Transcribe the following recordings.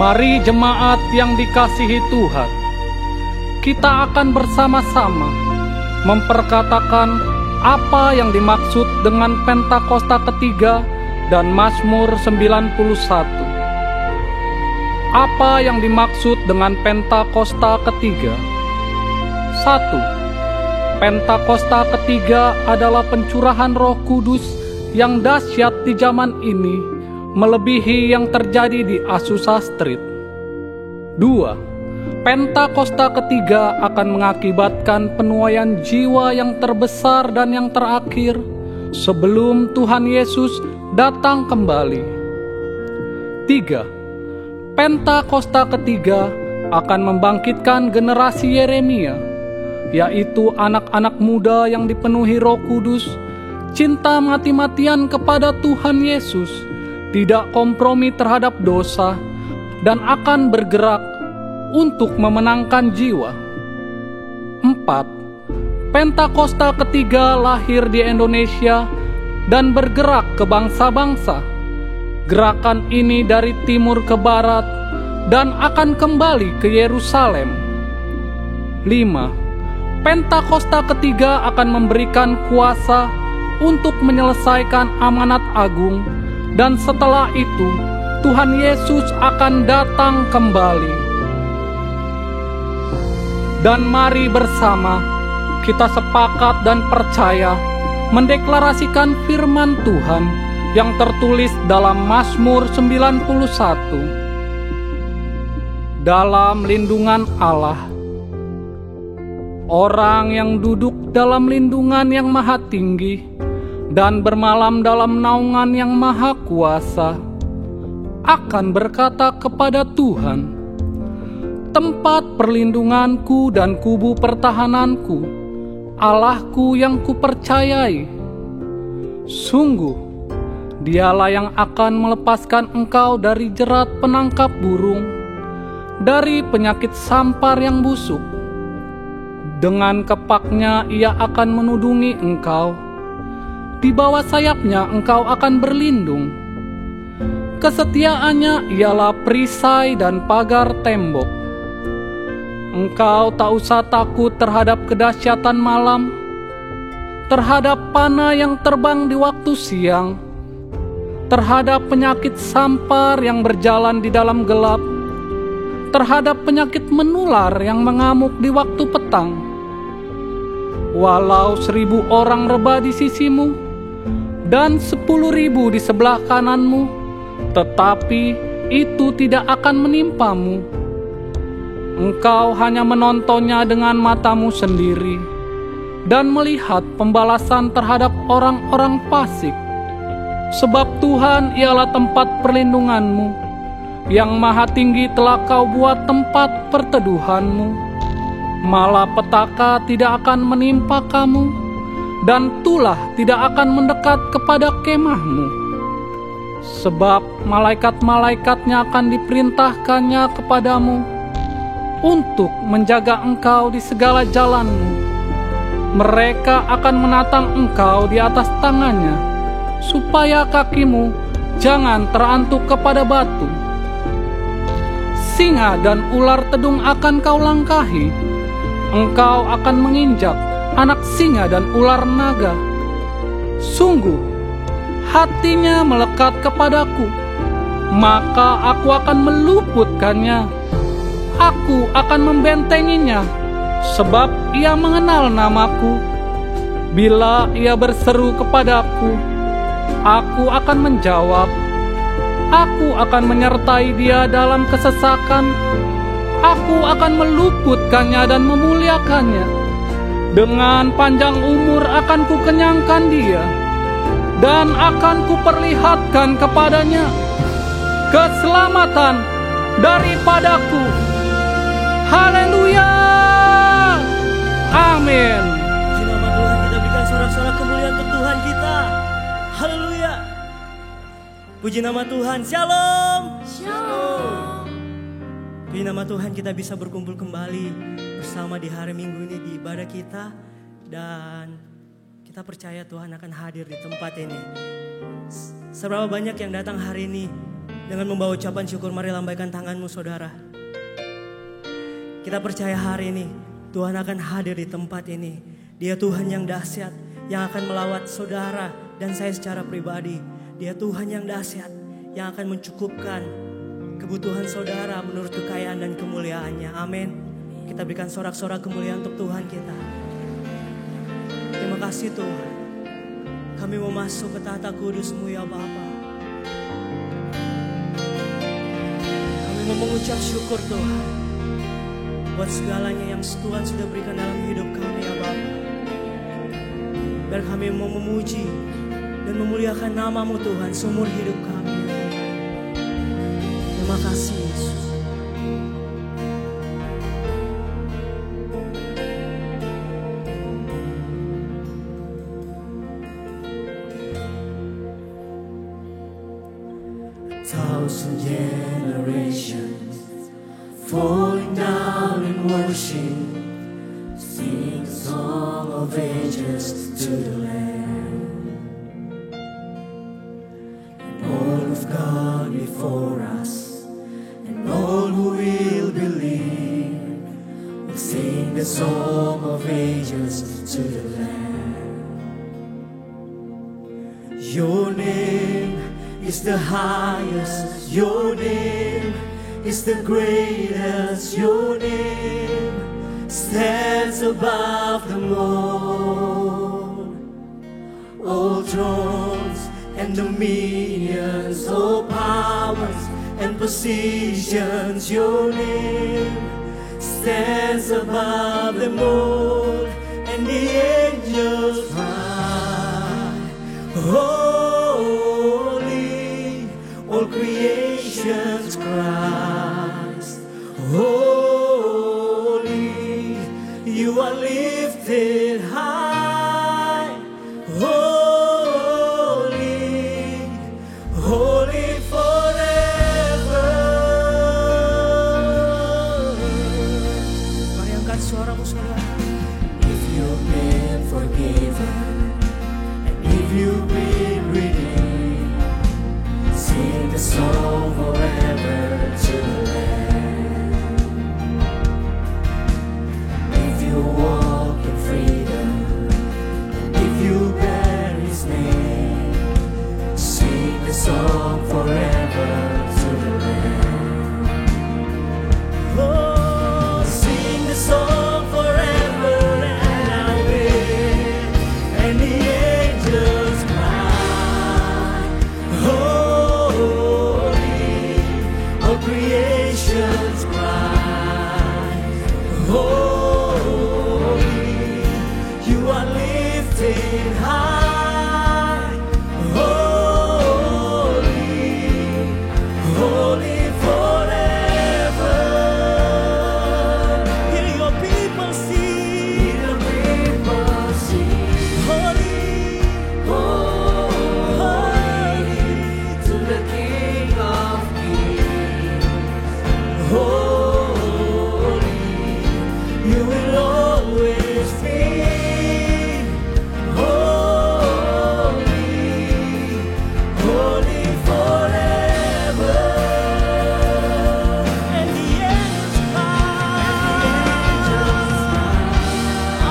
Mari jemaat yang dikasihi Tuhan, kita akan bersama-sama memperkatakan apa yang dimaksud dengan Pentakosta ketiga dan Mazmur 91. Apa yang dimaksud dengan Pentakosta ketiga? 1. Pentakosta ketiga adalah pencurahan Roh Kudus yang dahsyat di zaman ini, melebihi yang terjadi di Azusa Street. 2. Pentakosta ketiga akan mengakibatkan penuaian jiwa yang terbesar dan yang terakhir sebelum Tuhan Yesus datang kembali. 3. Pentakosta ketiga akan membangkitkan generasi Yeremia, yaitu anak-anak muda yang dipenuhi Roh Kudus, cinta mati-matian kepada Tuhan Yesus, tidak kompromi terhadap dosa, dan akan bergerak untuk memenangkan jiwa. 4. Pentakosta ketiga lahir di Indonesia dan bergerak ke bangsa-bangsa. Gerakan ini dari timur ke barat dan akan kembali ke Yerusalem. 5. Pentakosta ketiga akan memberikan kuasa untuk menyelesaikan amanat agung, dan setelah itu Tuhan Yesus akan datang kembali. Dan mari bersama kita sepakat dan percaya mendeklarasikan firman Tuhan yang tertulis dalam Mazmur 91. Dalam lindungan Allah, orang yang duduk dalam lindungan yang maha tinggi dan bermalam dalam naungan yang maha kuasa akan berkata kepada Tuhan, tempat perlindunganku dan kubu pertahananku, Allahku yang kupercayai. Sungguh, Dialah yang akan melepaskan engkau dari jerat penangkap burung, dari penyakit sampar yang busuk. Dengan kepaknya Ia akan menudungi engkau, di bawah sayapnya engkau akan berlindung. Kesetiaannya ialah perisai dan pagar tembok. Engkau tak usah takut terhadap kedahsyatan malam, terhadap panah yang terbang di waktu siang, terhadap penyakit sampar yang berjalan di dalam gelap, terhadap penyakit menular yang mengamuk di waktu petang. Walau 1.000 orang rebah di sisimu dan 10.000 di sebelah kananmu, tetapi itu tidak akan menimpamu. Engkau hanya menontonnya dengan matamu sendiri dan melihat pembalasan terhadap orang-orang fasik. Sebab Tuhan ialah tempat perlindunganmu, yang maha tinggi telah kau buat tempat perteduhanmu. Malapetaka tidak akan menimpa kamu, dan tulah tidak akan mendekat kepada kemahmu. Sebab malaikat-malaikatnya akan diperintahkannya kepadamu untuk menjaga engkau di segala jalanmu. Mereka akan menatang engkau di atas tangannya, supaya kakimu jangan terantuk kepada batu. Singa dan ular tedung akan kau langkahi. Engkau akan menginjak anak singa dan ular naga. Sungguh, hatinya melekat kepadaku, maka aku akan meluputkannya. Aku akan membentenginya, sebab ia mengenal namaku. Bila ia berseru kepadaku, aku akan menjawab. Aku akan menyertai dia dalam kesesakan. Aku akan meluputkannya dan memuliakannya. Dengan panjang umur akan kukenyangkan dia, dan akan kuperlihatkan kepadanya keselamatan daripadaku. Haleluya! Amin. Puji nama Tuhan, kita berikan sorak-sorak kemuliaan untuk Tuhan kita. Haleluya. Puji nama Tuhan. Shalom. Shalom. Puji nama Tuhan, kita bisa berkumpul kembali bersama di hari Minggu ini di ibadah kita. Dan kita percaya Tuhan akan hadir di tempat ini. Seberapa banyak yang datang hari ini Dengan membawa ucapan syukur, mari lambaikan tanganmu saudara. Kita percaya hari ini Tuhan akan hadir di tempat ini. Dia Tuhan yang dahsyat, yang akan melawat saudara dan saya secara pribadi. Dia Tuhan yang dahsyat, yang akan mencukupkan kebutuhan saudara menurut kekayaan dan kemuliaannya. Amin. Kita berikan sorak-sorak kemuliaan untuk Tuhan kita. Terima kasih Tuhan. Kami mau masuk ke tahta kudus-Mu ya Bapa. Kami mau mengucap syukur Tuhan buat segalanya yang Tuhan sudah berikan dalam hidup kami ya Bapa. Biar kami mau memuji dan memuliakan nama-Mu Tuhan seumur hidup kami. Terima kasih Yesus. Thousand generations falling down in worship, sing the song of ages to the Lamb. And all of God before us, and all who will believe, will sing the song of ages to the Lamb. Your name is the highest, your name is the greatest, your name stands above them all. All thrones and dominions, all powers and positions, your name stands above them all. And the angels cry, holy, all creations cries, holy, you are lifted high, holy, holy forever. Mari angkat suaramu saudara. If you've been forgiven, and if you've been redeemed, sing the song forever to the Lamb. If you walk in freedom, if you bear His name, sing the song forever to the Lamb. Oh, sing the song forever and amen. And the angels cry, holy, all creations cry, holy, you are lifted high, holy, holy forever. Hear your people sing, The people sing, holy, holy, to the King of Kings. Holy, you will always be. Holy, holy forever. and the angels cry,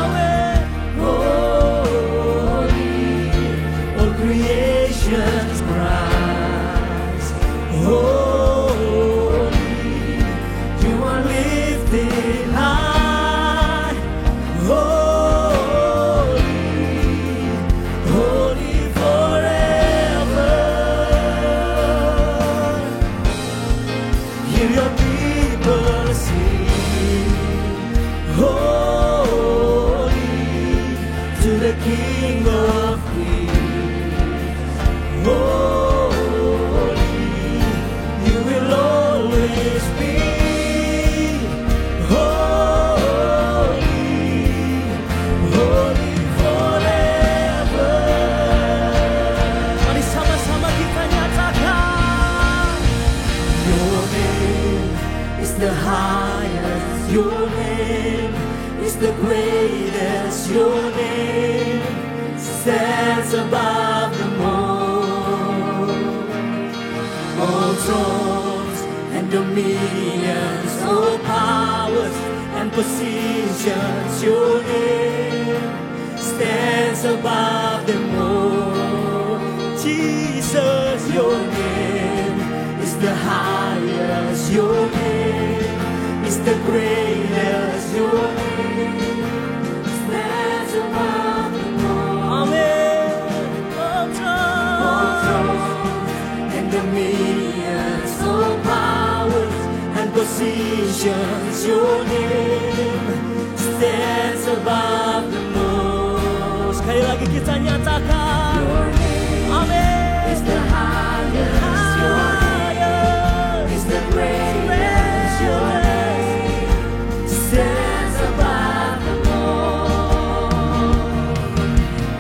amen. Holy, all creations cries, holy, you are lifted high, holy, holy forever. Hear your people sing, holy, to the King of Kings. Holy, you will always be. Holy, holy forever. Mari sama-sama kita nyatakan, Your name is the highest, your name is the greatest, your name stands above them all. All thrones and positions. Your name stands above them all. Jesus, your name is the highest. Your name is the greatest. Your name stands above them all. Amen. All thrones and dominions, all powers and positions. Your name stands above the most. Sekali lagi kita nyatakan, your name, amen, is the highest. Your name is the greatest. Your name stands above the most.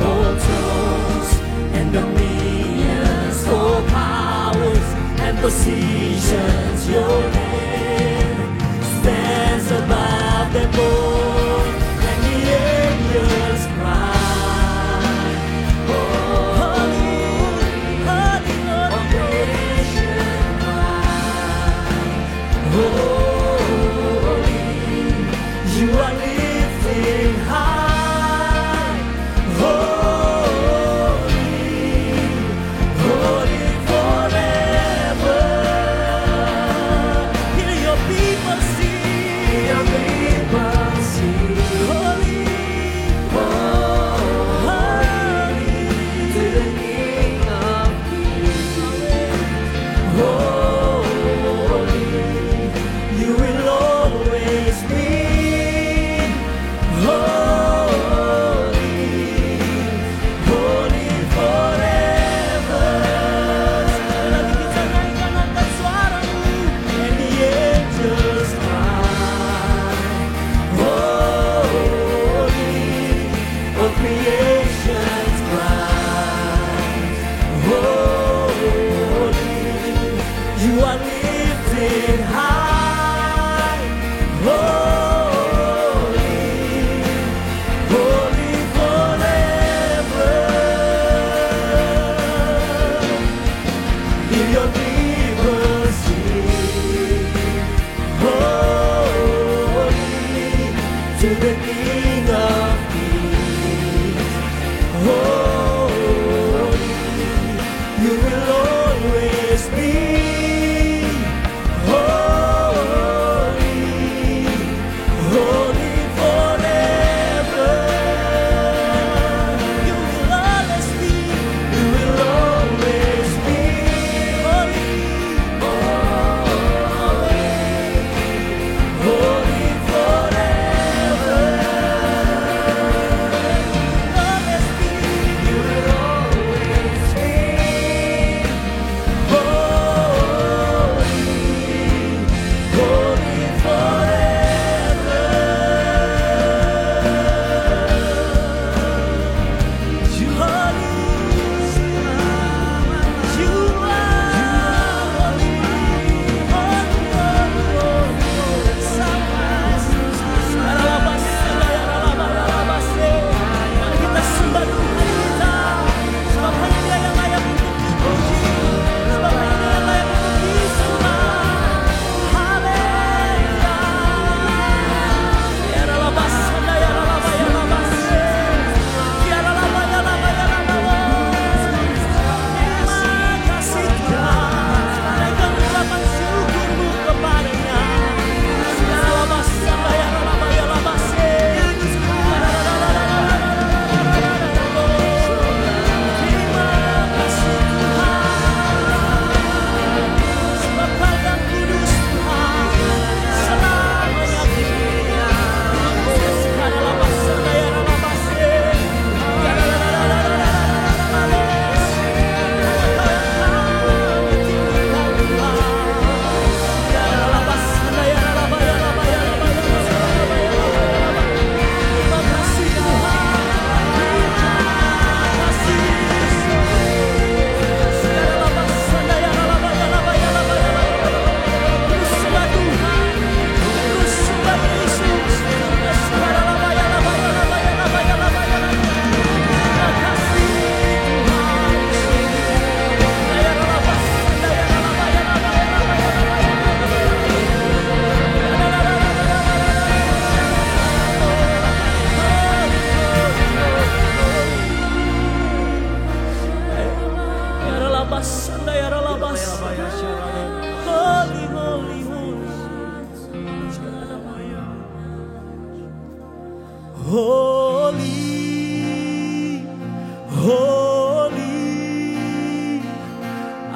All thrones and dominions, all powers and positions. Your name stands above them all, and the angels cry, holy, holy, Lord. All creation cry, holy, you are lifted high, holy, holy forever. Hear your people sing, your people sing, holy, holy, to the King of Kings. Holy, you will always be holy, holy forever. Lagi kita naikkan angkat suaramu, and the angels cry, holy, all creations cry, holy, you are lifted high, holy, holy forever. Hear your people sing, holy, to the King of Kings. Holy, holy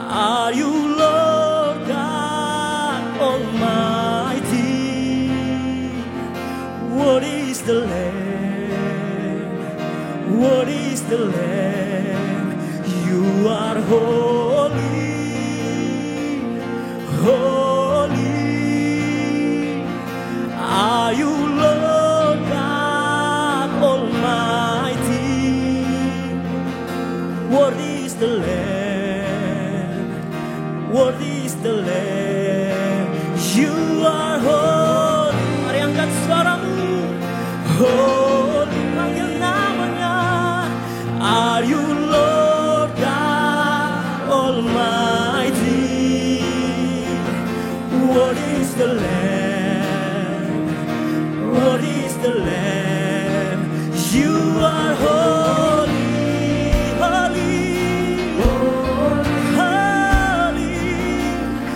are you, Lord God Almighty. What is the Lamb? What is the Lamb? You are holy, holy are you, Lord God Almighty. What is the Lamb? What is the Lamb? You are holy. Mari angkat suaramu. Holy, panggil namanya. Are you Lord God Almighty? What is the Lamb? What is the Lamb? You are holy, holy, holy.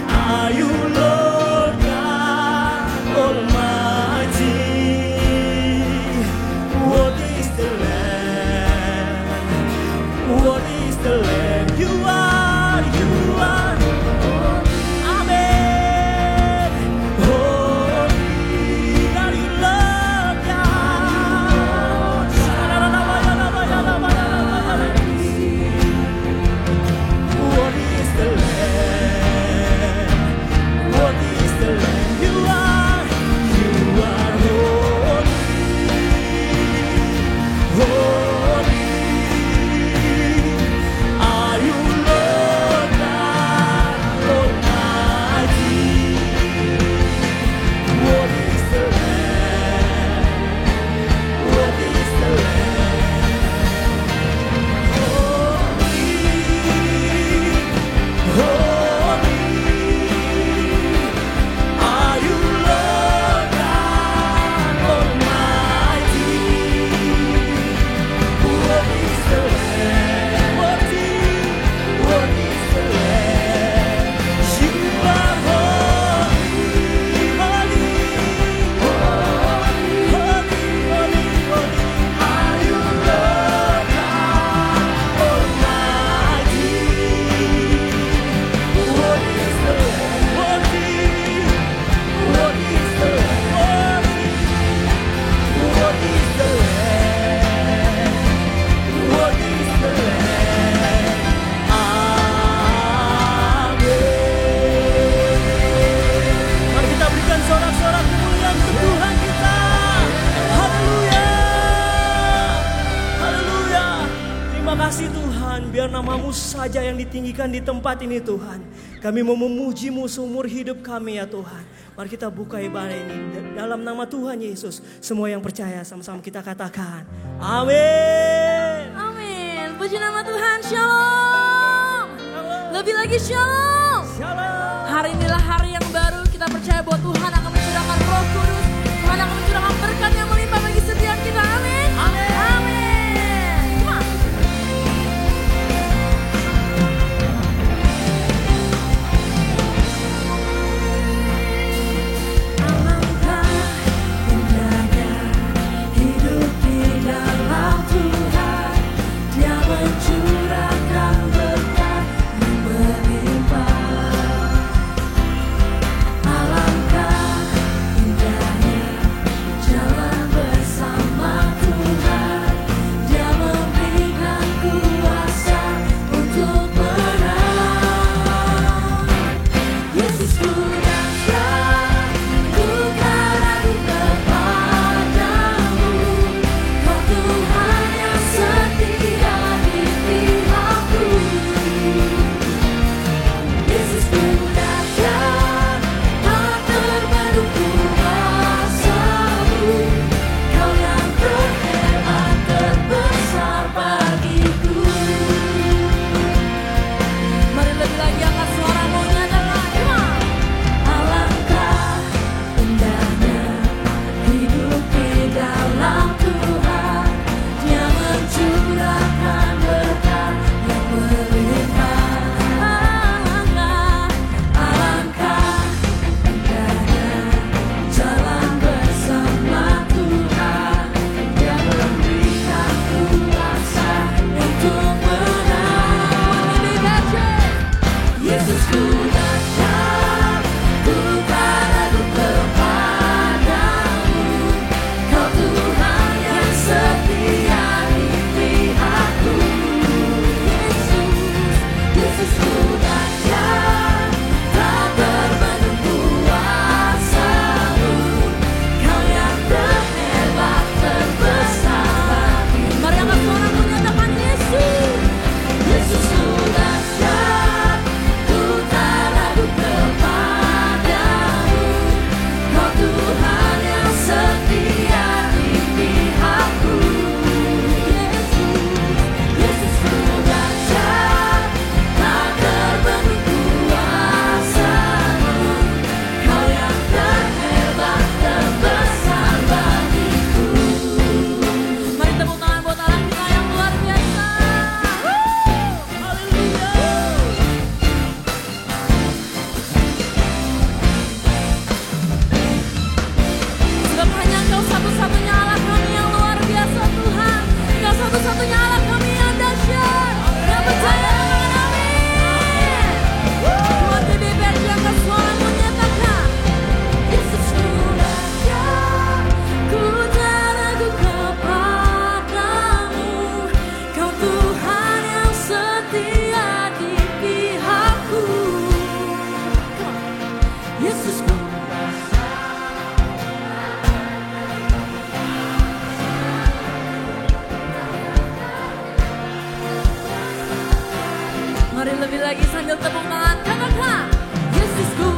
Are you Lord God Almighty? What is the Lamb? What is the Lamb? You are, you are. Amen. Holy are you, Lord God. What is the Lamb? What is the Lamb? You are holy, holy. Are you Lord God Almighty? What is the Lamb? What is the Lamb? Holy, are you Lord God Almighty? What is the Lamb? What is the Lamb? You are holy, holy, holy, holy, holy. Are you Lord God Almighty? What is the Lamb? What is the Lamb? What is the Lamb? What is the Lamb? Amin. Mari kita berikan sorak-sorak kemuliaan untuk Tuhan kita. Haleluya, haleluya. Terima kasih Tuhan, biar namamu saja yang ditinggikan di tempat ini Tuhan. Kami mau memuji-Mu seumur hidup kami ya Tuhan. Mari kita buka ibadah ini dalam nama Tuhan Yesus. Semua yang percaya sama-sama kita katakan amin. Amin. Puji nama Tuhan. Shalom. Lebih lagi shalom. Shalom. Hari inilah hari yang baru. Kita percaya bahwa Tuhan akan mencurahkan Roh Kudus. Tuhan akan mencurahkan berkat yang melimpah bagi setiap kita. Amin. Amin. Amin. Come on. Alangkah indahnya hidup di dalam Tuhan. Dia mencurahkan berkat yang melimpah. Alangkah indahnya jalan Mari lebih lagi sambil tepuk tangan, katakan Yesusku.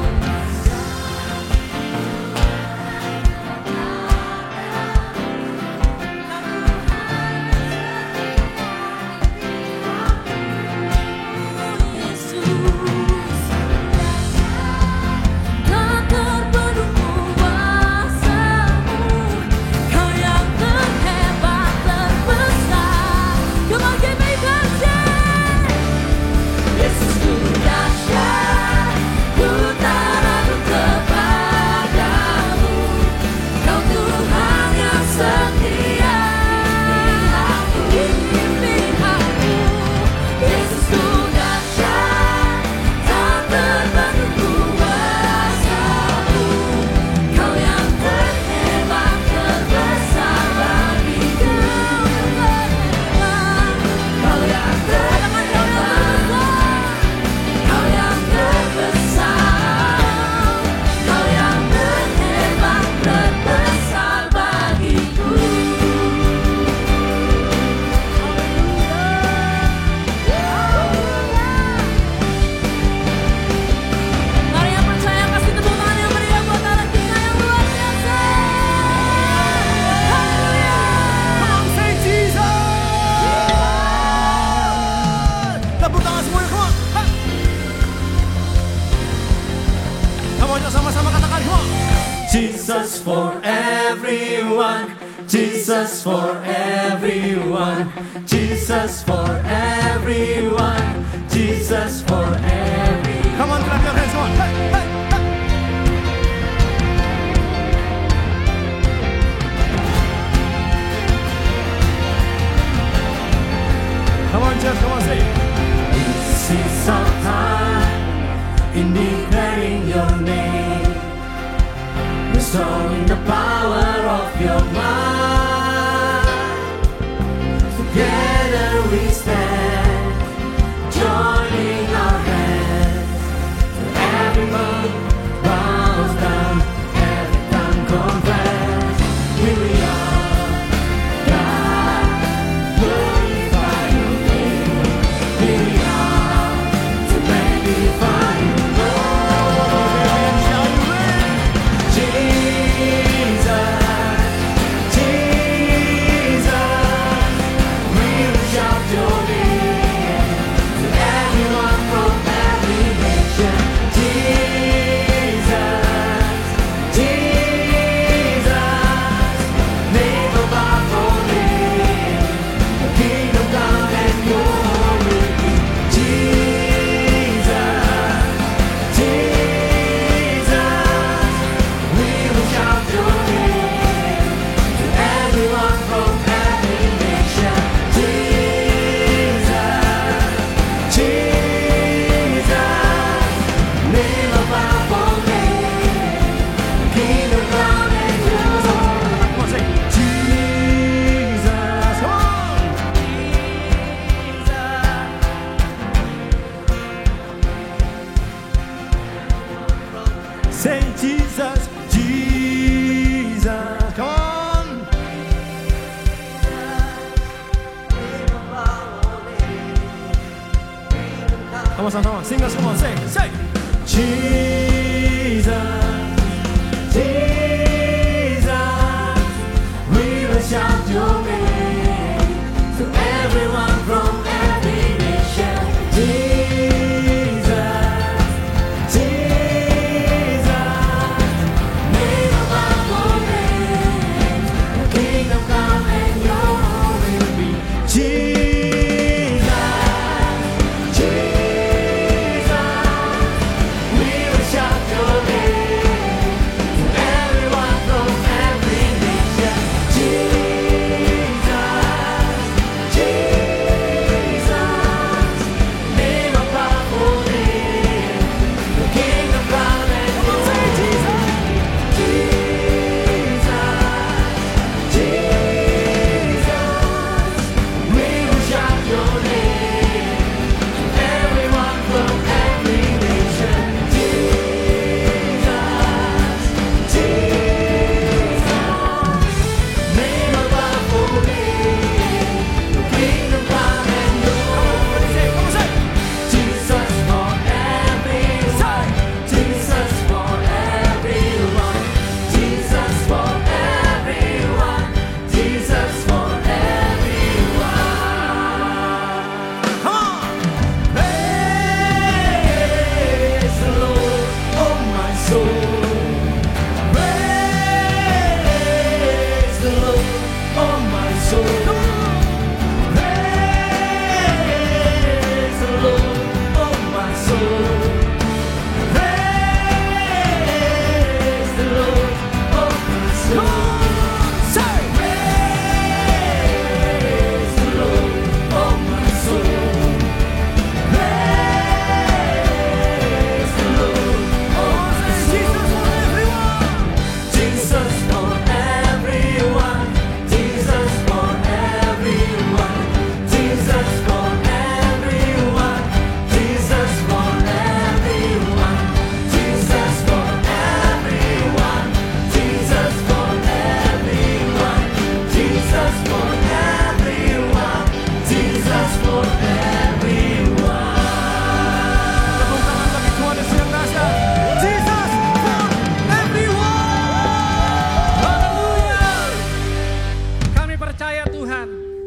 Jesus for everyone, Jesus for everyone, Jesus for everyone, Jesus for everyone. Come on, clap your hands, come on. Hey, hey, hey. Come on, Jeff, come on, say it. This is our time in declaring your name, restoring the power of your mind. Together we stand, joining our hands. For everyone bows down, every tongue confess. Here we are, God, glorify your name. Here we are, to magnify your Say Jesus, Jesus, come on. Come on, sing us, come on, say Jesus, Jesus, we will shout your name to everyone from every nation. Shout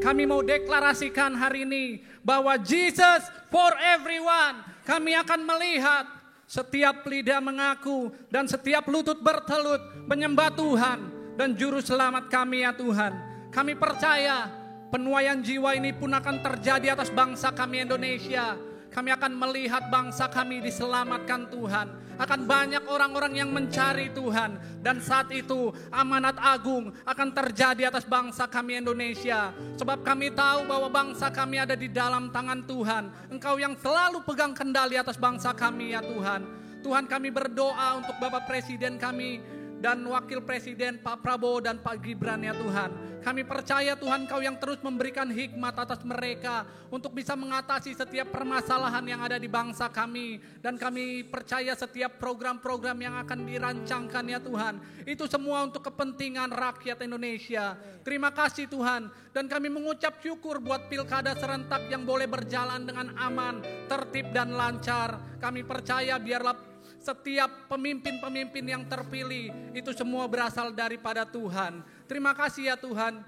Kami mau deklarasikan hari ini bahwa Jesus for everyone. Kami akan melihat setiap lidah mengaku dan setiap lutut bertelut menyembah Tuhan dan Juru Selamat kami ya Tuhan. Kami percaya penuaian jiwa ini pun akan terjadi atas bangsa kami Indonesia. Kami akan melihat bangsa kami diselamatkan Tuhan. Akan banyak orang-orang yang mencari Tuhan. Dan saat itu amanat agung akan terjadi atas bangsa kami Indonesia. Sebab kami tahu bahwa bangsa kami ada di dalam tangan Tuhan. Engkau yang selalu pegang kendali atas bangsa kami ya Tuhan. Tuhan, kami berdoa untuk Bapak Presiden kami dan Wakil Presiden Pak Prabowo dan Pak Gibran ya Tuhan. Kami percaya Tuhan Kau yang terus memberikan hikmat atas mereka untuk bisa mengatasi setiap permasalahan yang ada di bangsa kami. Dan kami percaya setiap program-program yang akan dirancangkan ya Tuhan, itu semua untuk kepentingan rakyat Indonesia. Terima kasih Tuhan. Dan kami mengucap syukur buat pilkada serentak yang boleh berjalan dengan aman, tertib dan lancar. Kami percaya biarlah setiap pemimpin-pemimpin yang terpilih itu semua berasal daripada Tuhan. Terima kasih ya Tuhan.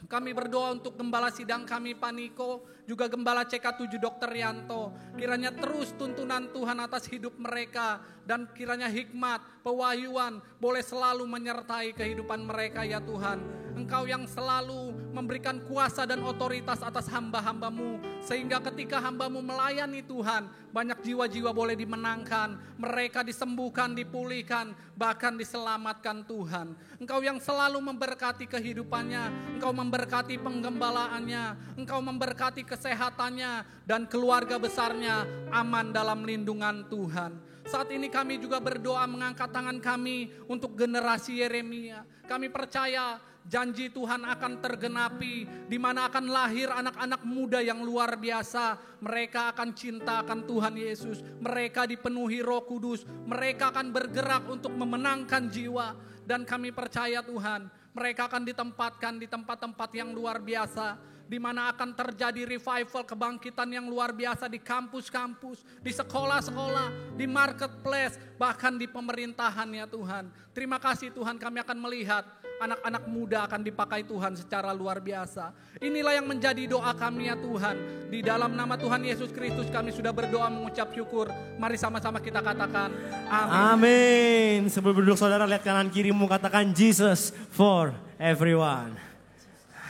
Kami berdoa untuk gembala sidang kami Pak Niko, juga gembala CK7 Dr. Yanto. Kiranya terus tuntunan Tuhan atas hidup mereka, dan kiranya hikmat, pewahyuan boleh selalu menyertai kehidupan mereka ya Tuhan. Engkau yang selalu memberikan kuasa dan otoritas atas hamba-hambamu, sehingga ketika hambamu melayani Tuhan, banyak jiwa-jiwa boleh dimenangkan, mereka disembuhkan, dipulihkan, bahkan diselamatkan Tuhan. Engkau yang selalu memberkati kehidupannya, Engkau memberkati penggembalaannya, Engkau memberkati kesehatannya, dan keluarga besarnya aman dalam lindungan Tuhan. Saat ini kami juga berdoa mengangkat tangan kami untuk generasi Yeremia. Kami percaya janji Tuhan akan tergenapi, di mana akan lahir anak-anak muda yang luar biasa. Mereka akan cinta akan Tuhan Yesus, mereka dipenuhi Roh Kudus, mereka akan bergerak untuk memenangkan jiwa. Dan kami percaya Tuhan, mereka akan ditempatkan di tempat-tempat yang luar biasa, di mana akan terjadi revival, kebangkitan yang luar biasa di kampus-kampus, di sekolah-sekolah, di marketplace, bahkan di pemerintahan ya Tuhan. Terima kasih Tuhan, kami akan melihat anak-anak muda akan dipakai Tuhan secara luar biasa. Inilah yang menjadi doa kami ya Tuhan. Di dalam nama Tuhan Yesus Kristus kami sudah berdoa mengucap syukur. Mari sama-sama kita katakan amin. Amin. Sebelum duduk saudara, lihat kanan kirimu, katakan Jesus for everyone.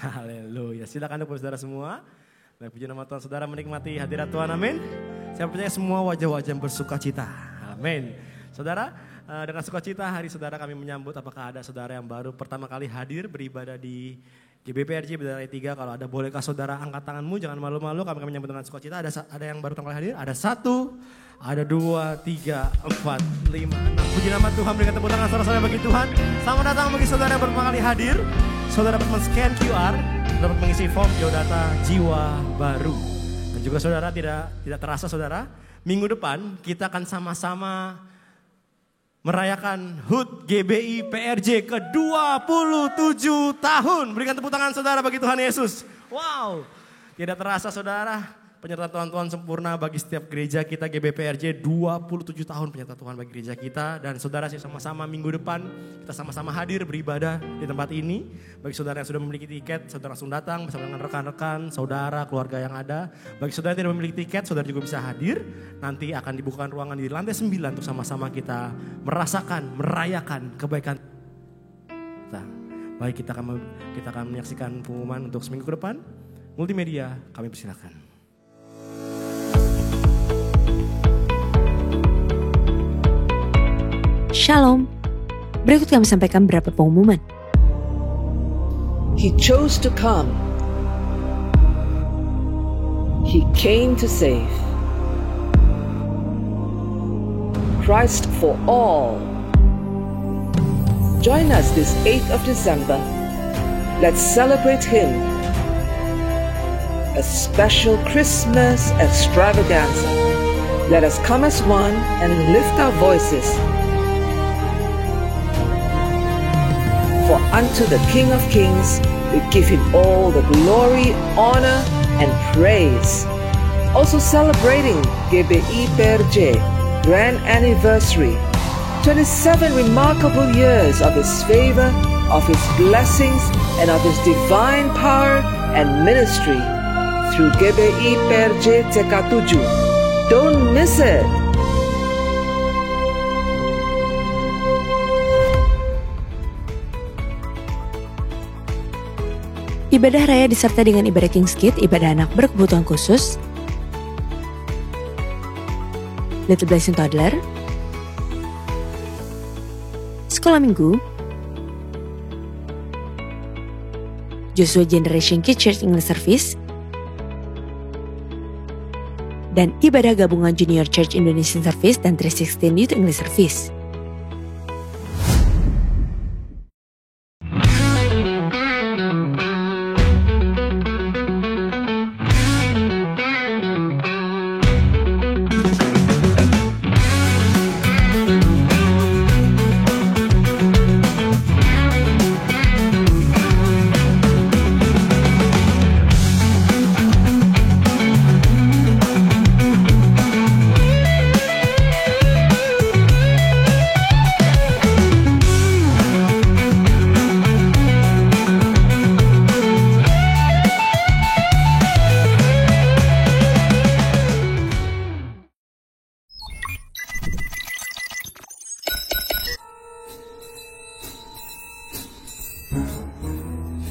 Haleluya. Silakan duduk saudara semua. Dan puji nama Tuhan, saudara menikmati hadirat Tuhan, amin. Saya percaya semua wajah-wajah bersuka cita, amin. Saudara, dengan sukacita hari saudara kami menyambut, apakah ada saudara yang baru pertama kali hadir beribadah di GBPRJ Bidara 3. Kalau ada, bolehkah saudara angkat tanganmu, jangan malu-malu, kami menyambut dengan sukacita. Ada yang baru pertama kali hadir? Ada 1, ada 2, 3, 4, 5, 6. Puji nama Tuhan, berikan tepuk tangan saudara-saudara bagi Tuhan. Selamat datang bagi saudara yang pertama kali hadir. Saudara dapat men-scan QR, dapat mengisi form Geodata Jiwa Baru. Dan juga saudara tidak terasa saudara, minggu depan kita akan sama-sama merayakan HUT GBI PRJ ke-27 tahun. Berikan tepuk tangan saudara bagi Tuhan Yesus. Wow, tidak terasa saudara, penyertaan Tuhan sempurna bagi setiap gereja kita GBPRJ, 27 tahun penyertaan Tuhan bagi gereja kita. Dan saudara, sama-sama minggu depan kita sama-sama hadir beribadah di tempat ini. Bagi saudara yang sudah memiliki tiket, saudara langsung datang bersama dengan rekan-rekan, saudara, keluarga yang ada. Bagi saudara yang tidak memiliki tiket, saudara juga bisa hadir. Nanti akan dibukakan ruangan di lantai 9 untuk sama-sama kita merayakan kebaikan kita. Baik, kita akan menyaksikan pengumuman untuk seminggu ke depan. Multimedia, kami persilakan. Shalom. Berikut kami sampaikan beberapa pengumuman. He chose to come. He came to save. Christ for all. Join us this 8th of December. Let's celebrate Him. A special Christmas extravaganza. Let us come as one and lift our voices. For unto the King of Kings we give Him all the glory, honor, and praise. Also celebrating GBI PRJ Grand Anniversary, 27 remarkable years of His favor, of His blessings, and of His divine power and ministry through GBI PRJ TK7. Don't miss it! Ibadah raya disertai dengan ibadah King's Kids, ibadah anak berkebutuhan khusus, Little Blessing Toddler, sekolah minggu, Joshua Generation Kids Church English Service, dan ibadah gabungan Junior Church Indonesian Service dan 316 Youth English Service.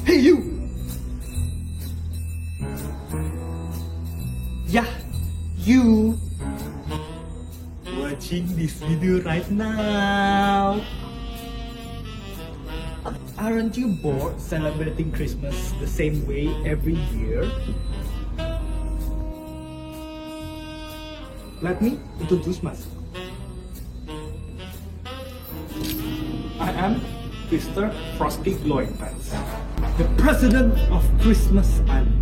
Hey you! Yeah, you! Watching this video right now! Aren't you bored celebrating Christmas the same way every year? Let me introduce myself. I am Mr. Frosty Glowing Pants, the president of Christmas Island.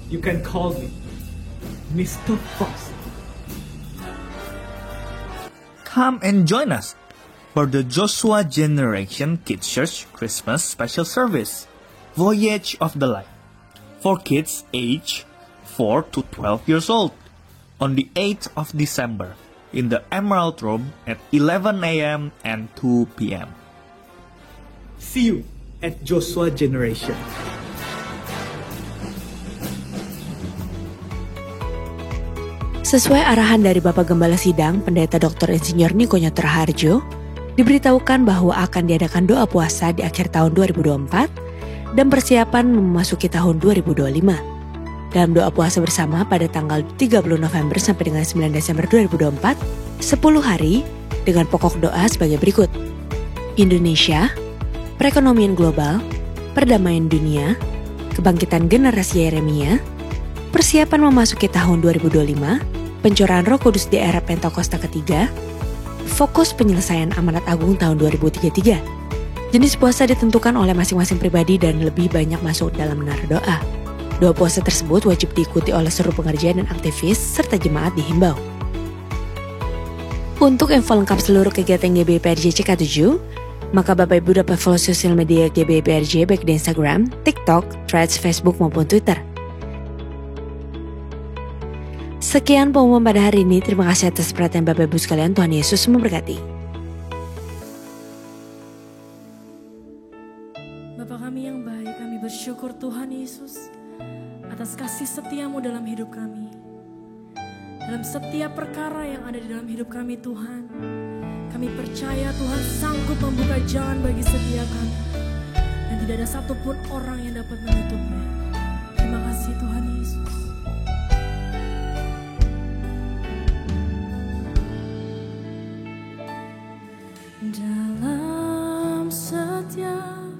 You can call me Mr. Frost. Come and join us for the Joshua Generation Kids Church Christmas Special Service, Voyage of the Light, for kids age 4 to 12 years old, on the 8th of December in the Emerald Room at 11 a.m. and 2 p.m. See you at Joshua Generation. Sesuai arahan dari Bapak Gembala Sidang, Pendeta Dr. Insinyur Niko Nyotra Harjo, diberitahukan bahwa akan diadakan doa puasa di akhir tahun 2024 dan persiapan memasuki tahun 2025. Dalam doa puasa bersama pada tanggal 30 November sampai dengan 9 Desember 2024, 10 hari dengan pokok doa sebagai berikut. Indonesia, perekonomian global, perdamaian dunia, kebangkitan generasi Yeremia, persiapan memasuki tahun 2025, pencurahan Roh Kudus di era Pentakosta ketiga, fokus penyelesaian amanat agung tahun 2033. Jenis puasa ditentukan oleh masing-masing pribadi dan lebih banyak masuk dalam menara doa. Doa puasa tersebut wajib diikuti oleh seluruh pengerja dan aktivis serta jemaat dihimbau. Untuk info lengkap seluruh kegiatan GBI PRJ CK7, maka Bapak Ibu dapat follow sosial media GBI PRJ baik di Instagram, TikTok, Threads, Facebook maupun Twitter. Sekian pengumuman pada hari ini. Terima kasih atas perhatian Bapak Ibu sekalian. Tuhan Yesus memberkati. Bapa kami yang baik, kami bersyukur Tuhan Yesus atas kasih setiamu dalam hidup kami. Dalam setiap perkara yang ada di dalam hidup kami Tuhan, kami percaya Tuhan sanggup membuka jalan bagi setiap kami. Dan tidak ada satupun orang yang dapat menutupnya. Terima kasih Tuhan Yesus. Dalam setiap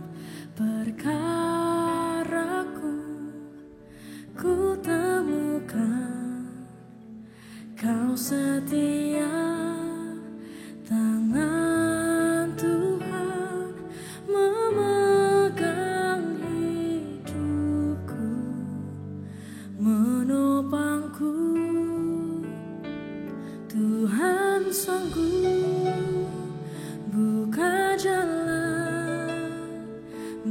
perkaraku, ku temukan Kau setia, tangan Tuhan memegang hidupku, menopangku. Tuhan sanggup buka jalan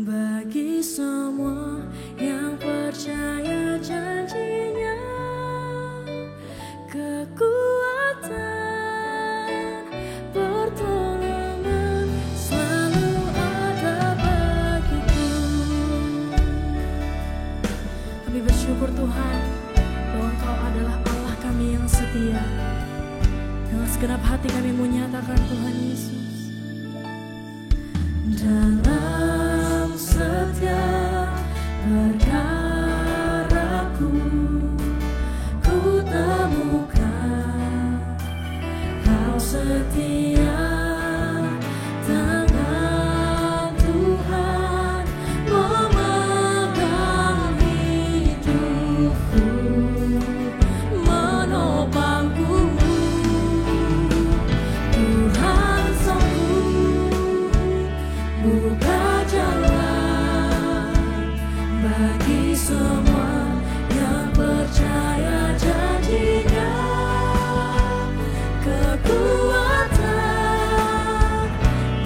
bagi semua yang percaya janjinya. Kekuatan, pertolongan selalu ada bagiku. Kami bersyukur Tuhan bahwa Engkau adalah Allah kami yang setia. Dengan segenap hati kami menyatakan Tuhan Yesus. Dalam setiap perkaraku ku temukan Kau setia. Tangan Tuhan memegang hidupku, menopangku. Tuhan sanggup buka jalan bagi semua yang percaya janji-Nya. Kekuatan,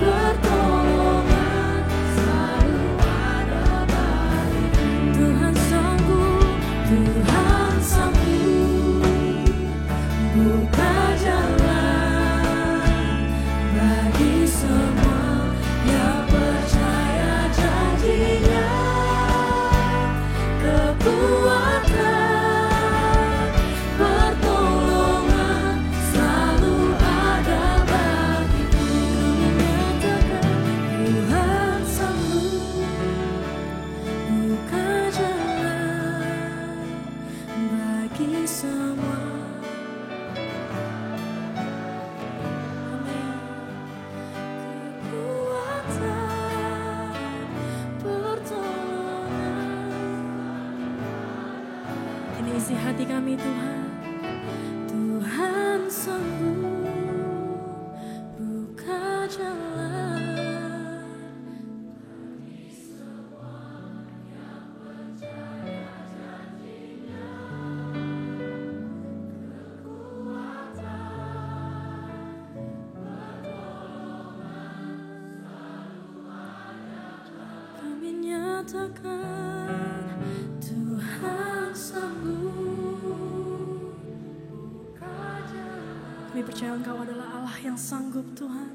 pertolongan selalu ada bagiku. Tuhan sanggup buka jalan bagi semua yang percaya janji-Nya. Kekuatan, pertolongan selalu ada bagiku. Kami nyatakan Tuhan sanggup buka jalan bagi semua. Amin. Kekuatan, pertolongan. Ini isi hati kami Tuhan. Tuhan sanggup buka jalan. Kami nyatakan Tuhan sanggup buka jalan. Kami percaya Engkau adalah Allah yang sanggup Tuhan.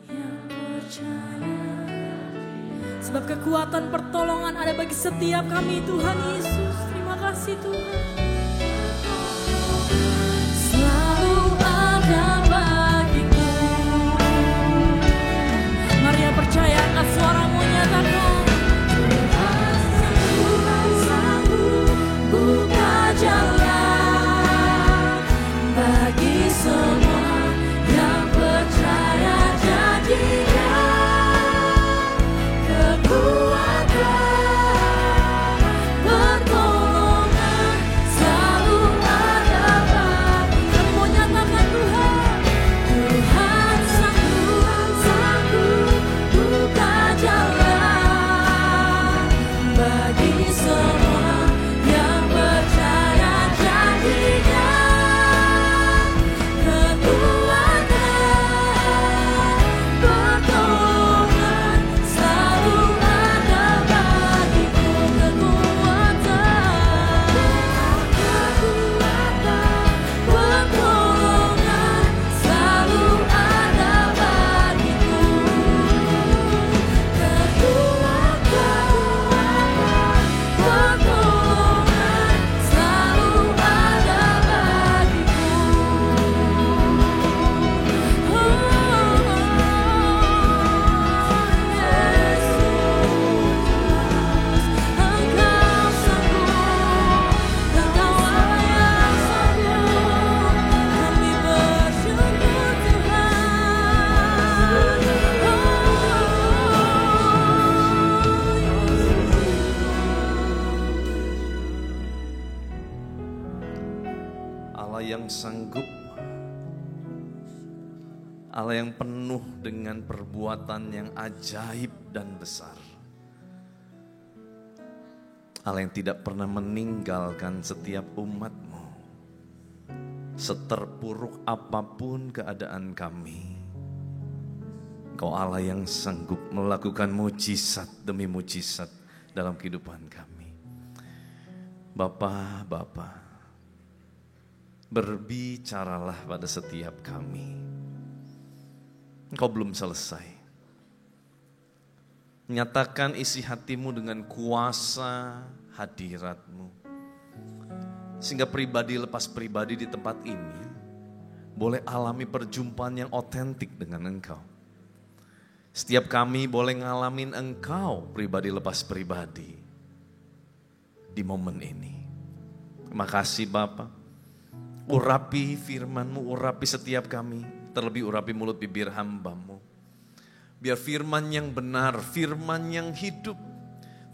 Yang percaya. Sebab kekuatan pertolongan ada bagi setiap kami Tuhan Yesus. Terima kasih Tuhan. Selalu ada bagiku. Maria percaya angkat suaramu nyatakan. Tuhan sanggup buka jalan bagi semua yang percaya janji-Nya. Kekuatan, pertolongan selalu ada bagiku. Kamu nyatakan Tuhan, Tuhan sanggup buka jalan bagi semua yang percaya janji-Nya. Kekuatan, pertolongan selalu ada bagiku. Kekuatan, pertolongan selalu ada bagiku. Kekuatan, pertolongan selalu ada bagiku. Engkau sanggup, Engkau Allah yang sanggup. Kami bersyukur Allah yang sanggup, Allah yang penuh dengan perbuatan yang ajaib dan besar. Allah yang tidak pernah meninggalkan setiap umat-Mu. Seterpuruk apapun keadaan kami, Engkau Allah yang sanggup melakukan mujizat demi mujizat dalam kehidupan kami. Bapa, berbicaralah pada setiap kami. Engkau belum selesai. Nyatakan isi hatimu dengan kuasa hadirat-Mu. Sehingga pribadi lepas pribadi di tempat ini boleh alami perjumpaan yang otentik dengan Engkau. Setiap kami boleh ngalamin Engkau pribadi lepas pribadi di momen ini. Terima kasih Bapa. Urapi firman-Mu, urapi setiap kami, terlebih urapi mulut bibir hamba-Mu. Biar firman yang benar, firman yang hidup,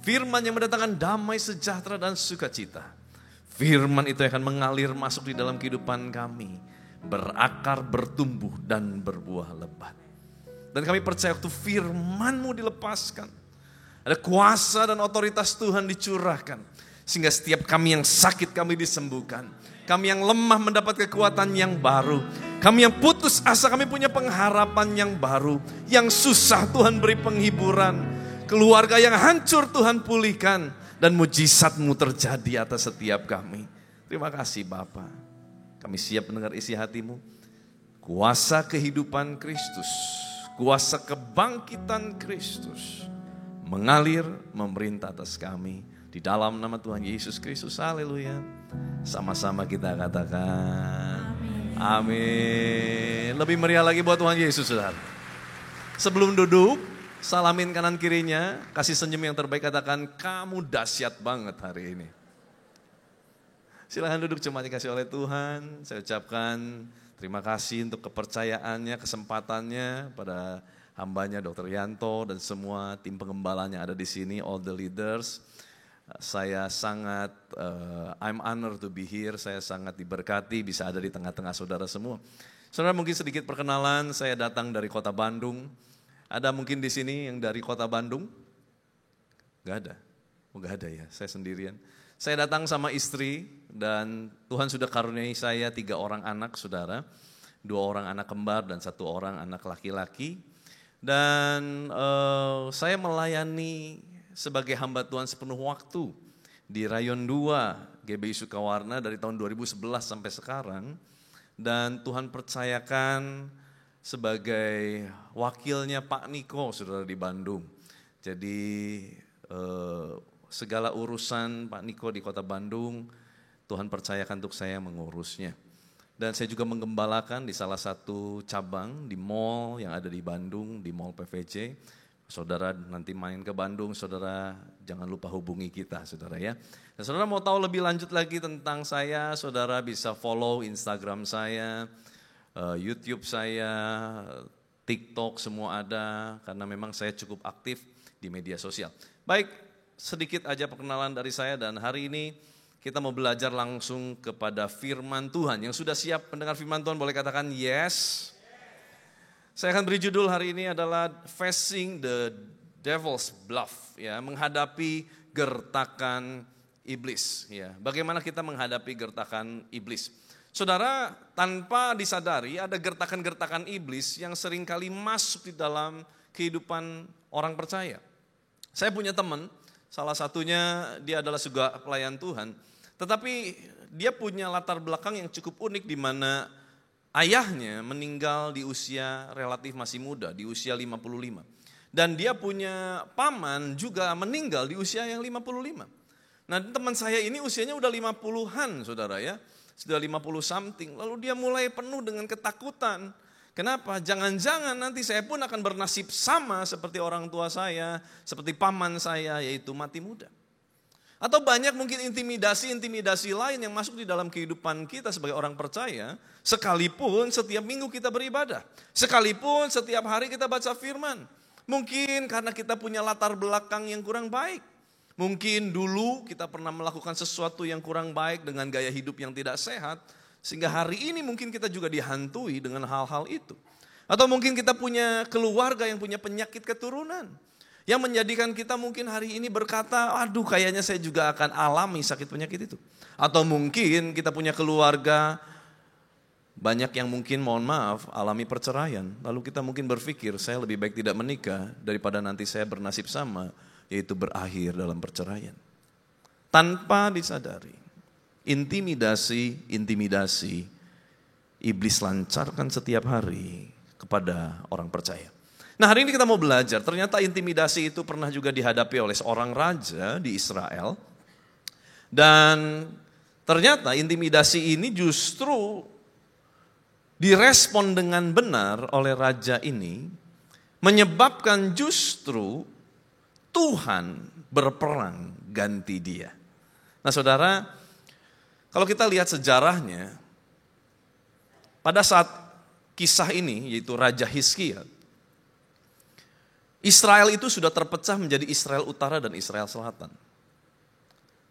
firman yang mendatangkan damai, sejahtera dan sukacita. Firman itu akan mengalir masuk di dalam kehidupan kami, berakar, bertumbuh dan berbuah lebat. Dan kami percaya waktu firman-Mu dilepaskan, ada kuasa dan otoritas Tuhan dicurahkan. Sehingga setiap kami yang sakit kami disembuhkan. Kami yang lemah mendapat kekuatan yang baru. Kami yang putus asa kami punya pengharapan yang baru. Yang susah Tuhan beri penghiburan. Keluarga yang hancur Tuhan pulihkan. Dan mujizat-Mu terjadi atas setiap kami. Terima kasih Bapa. Kami siap mendengar isi hati-Mu. Kuasa kehidupan Kristus, kuasa kebangkitan Kristus mengalir memerintah atas kami. Di dalam nama Tuhan Yesus Kristus, haleluya. Sama-sama kita katakan amin. Lebih meriah lagi buat Tuhan Yesus, saudara. Sebelum duduk, salamin kanan kirinya, kasih senyum yang terbaik, katakan kamu dahsyat banget hari ini. Silahkan duduk, cuma dikasih oleh Tuhan. Saya ucapkan terima kasih untuk kepercayaannya, kesempatannya pada hambanya Dr. Yanto dan semua tim pengembalanya ada di sini, all the leaders. Saya sangat, I'm honored to be here, saya sangat diberkati bisa ada di tengah-tengah saudara semua. Saudara mungkin sedikit perkenalan, saya datang dari kota Bandung. Ada mungkin di sini yang dari kota Bandung? Gak ada? Oh gak ada ya, saya sendirian. Saya datang sama istri dan Tuhan sudah karuniai saya 3 orang anak saudara. 2 orang anak kembar dan 1 orang anak laki-laki. Dan saya melayani sebagai hamba Tuhan sepenuh waktu di Rayon 2 GBI Sukawarna dari tahun 2011 sampai sekarang. Dan Tuhan percayakan sebagai wakilnya Pak Niko, saudara, di Bandung. Jadi segala urusan Pak Niko di kota Bandung, Tuhan percayakan untuk saya mengurusnya. Dan saya juga menggembalakan di salah satu cabang di mall yang ada di Bandung, di Mall PVJ. Saudara nanti main ke Bandung, saudara jangan lupa hubungi kita, saudara ya. Dan saudara mau tahu lebih lanjut lagi tentang saya, saudara bisa follow Instagram saya, YouTube saya, TikTok semua ada, karena memang saya cukup aktif di media sosial. Baik, sedikit aja perkenalan dari saya dan hari ini kita mau belajar langsung kepada firman Tuhan. Yang sudah siap mendengar firman Tuhan boleh katakan yes. Saya akan beri judul hari ini adalah Facing the Devil's Bluff, ya, menghadapi gertakan iblis, ya. Bagaimana kita menghadapi gertakan iblis? Saudara, tanpa disadari ada gertakan-gertakan iblis yang seringkali masuk di dalam kehidupan orang percaya. Saya punya teman, salah satunya dia adalah juga pelayan Tuhan, tetapi dia punya latar belakang yang cukup unik di mana ayahnya meninggal di usia relatif masih muda, di usia 55. Dan dia punya paman juga meninggal di usia yang 55. Nah teman saya ini usianya udah 50-an saudara ya, sudah 50 something. Lalu dia mulai penuh dengan ketakutan. Kenapa? Jangan-jangan nanti saya pun akan bernasib sama seperti orang tua saya, seperti paman saya, yaitu mati muda. Atau banyak mungkin intimidasi-intimidasi lain yang masuk di dalam kehidupan kita sebagai orang percaya, sekalipun setiap minggu kita beribadah, sekalipun setiap hari kita baca firman. Mungkin karena kita punya latar belakang yang kurang baik. Mungkin dulu kita pernah melakukan sesuatu yang kurang baik dengan gaya hidup yang tidak sehat, sehingga hari ini mungkin kita juga dihantui dengan hal-hal itu. Atau mungkin kita punya keluarga yang punya penyakit keturunan, yang menjadikan kita mungkin hari ini berkata, aduh kayaknya saya juga akan alami sakit penyakit itu. Atau mungkin kita punya keluarga, banyak yang mungkin mohon maaf alami perceraian. Lalu kita mungkin berpikir, saya lebih baik tidak menikah daripada nanti saya bernasib sama, yaitu berakhir dalam perceraian. Tanpa disadari, intimidasi iblis lancarkan setiap hari kepada orang percaya. Nah, hari ini kita mau belajar, ternyata intimidasi itu pernah juga dihadapi oleh seorang raja di Israel. Dan ternyata intimidasi ini justru direspon dengan benar oleh raja ini, menyebabkan justru Tuhan berperang ganti dia. Nah saudara, kalau kita lihat sejarahnya, pada saat kisah ini, yaitu Raja Hizkia, Israel itu sudah terpecah menjadi Israel Utara dan Israel Selatan.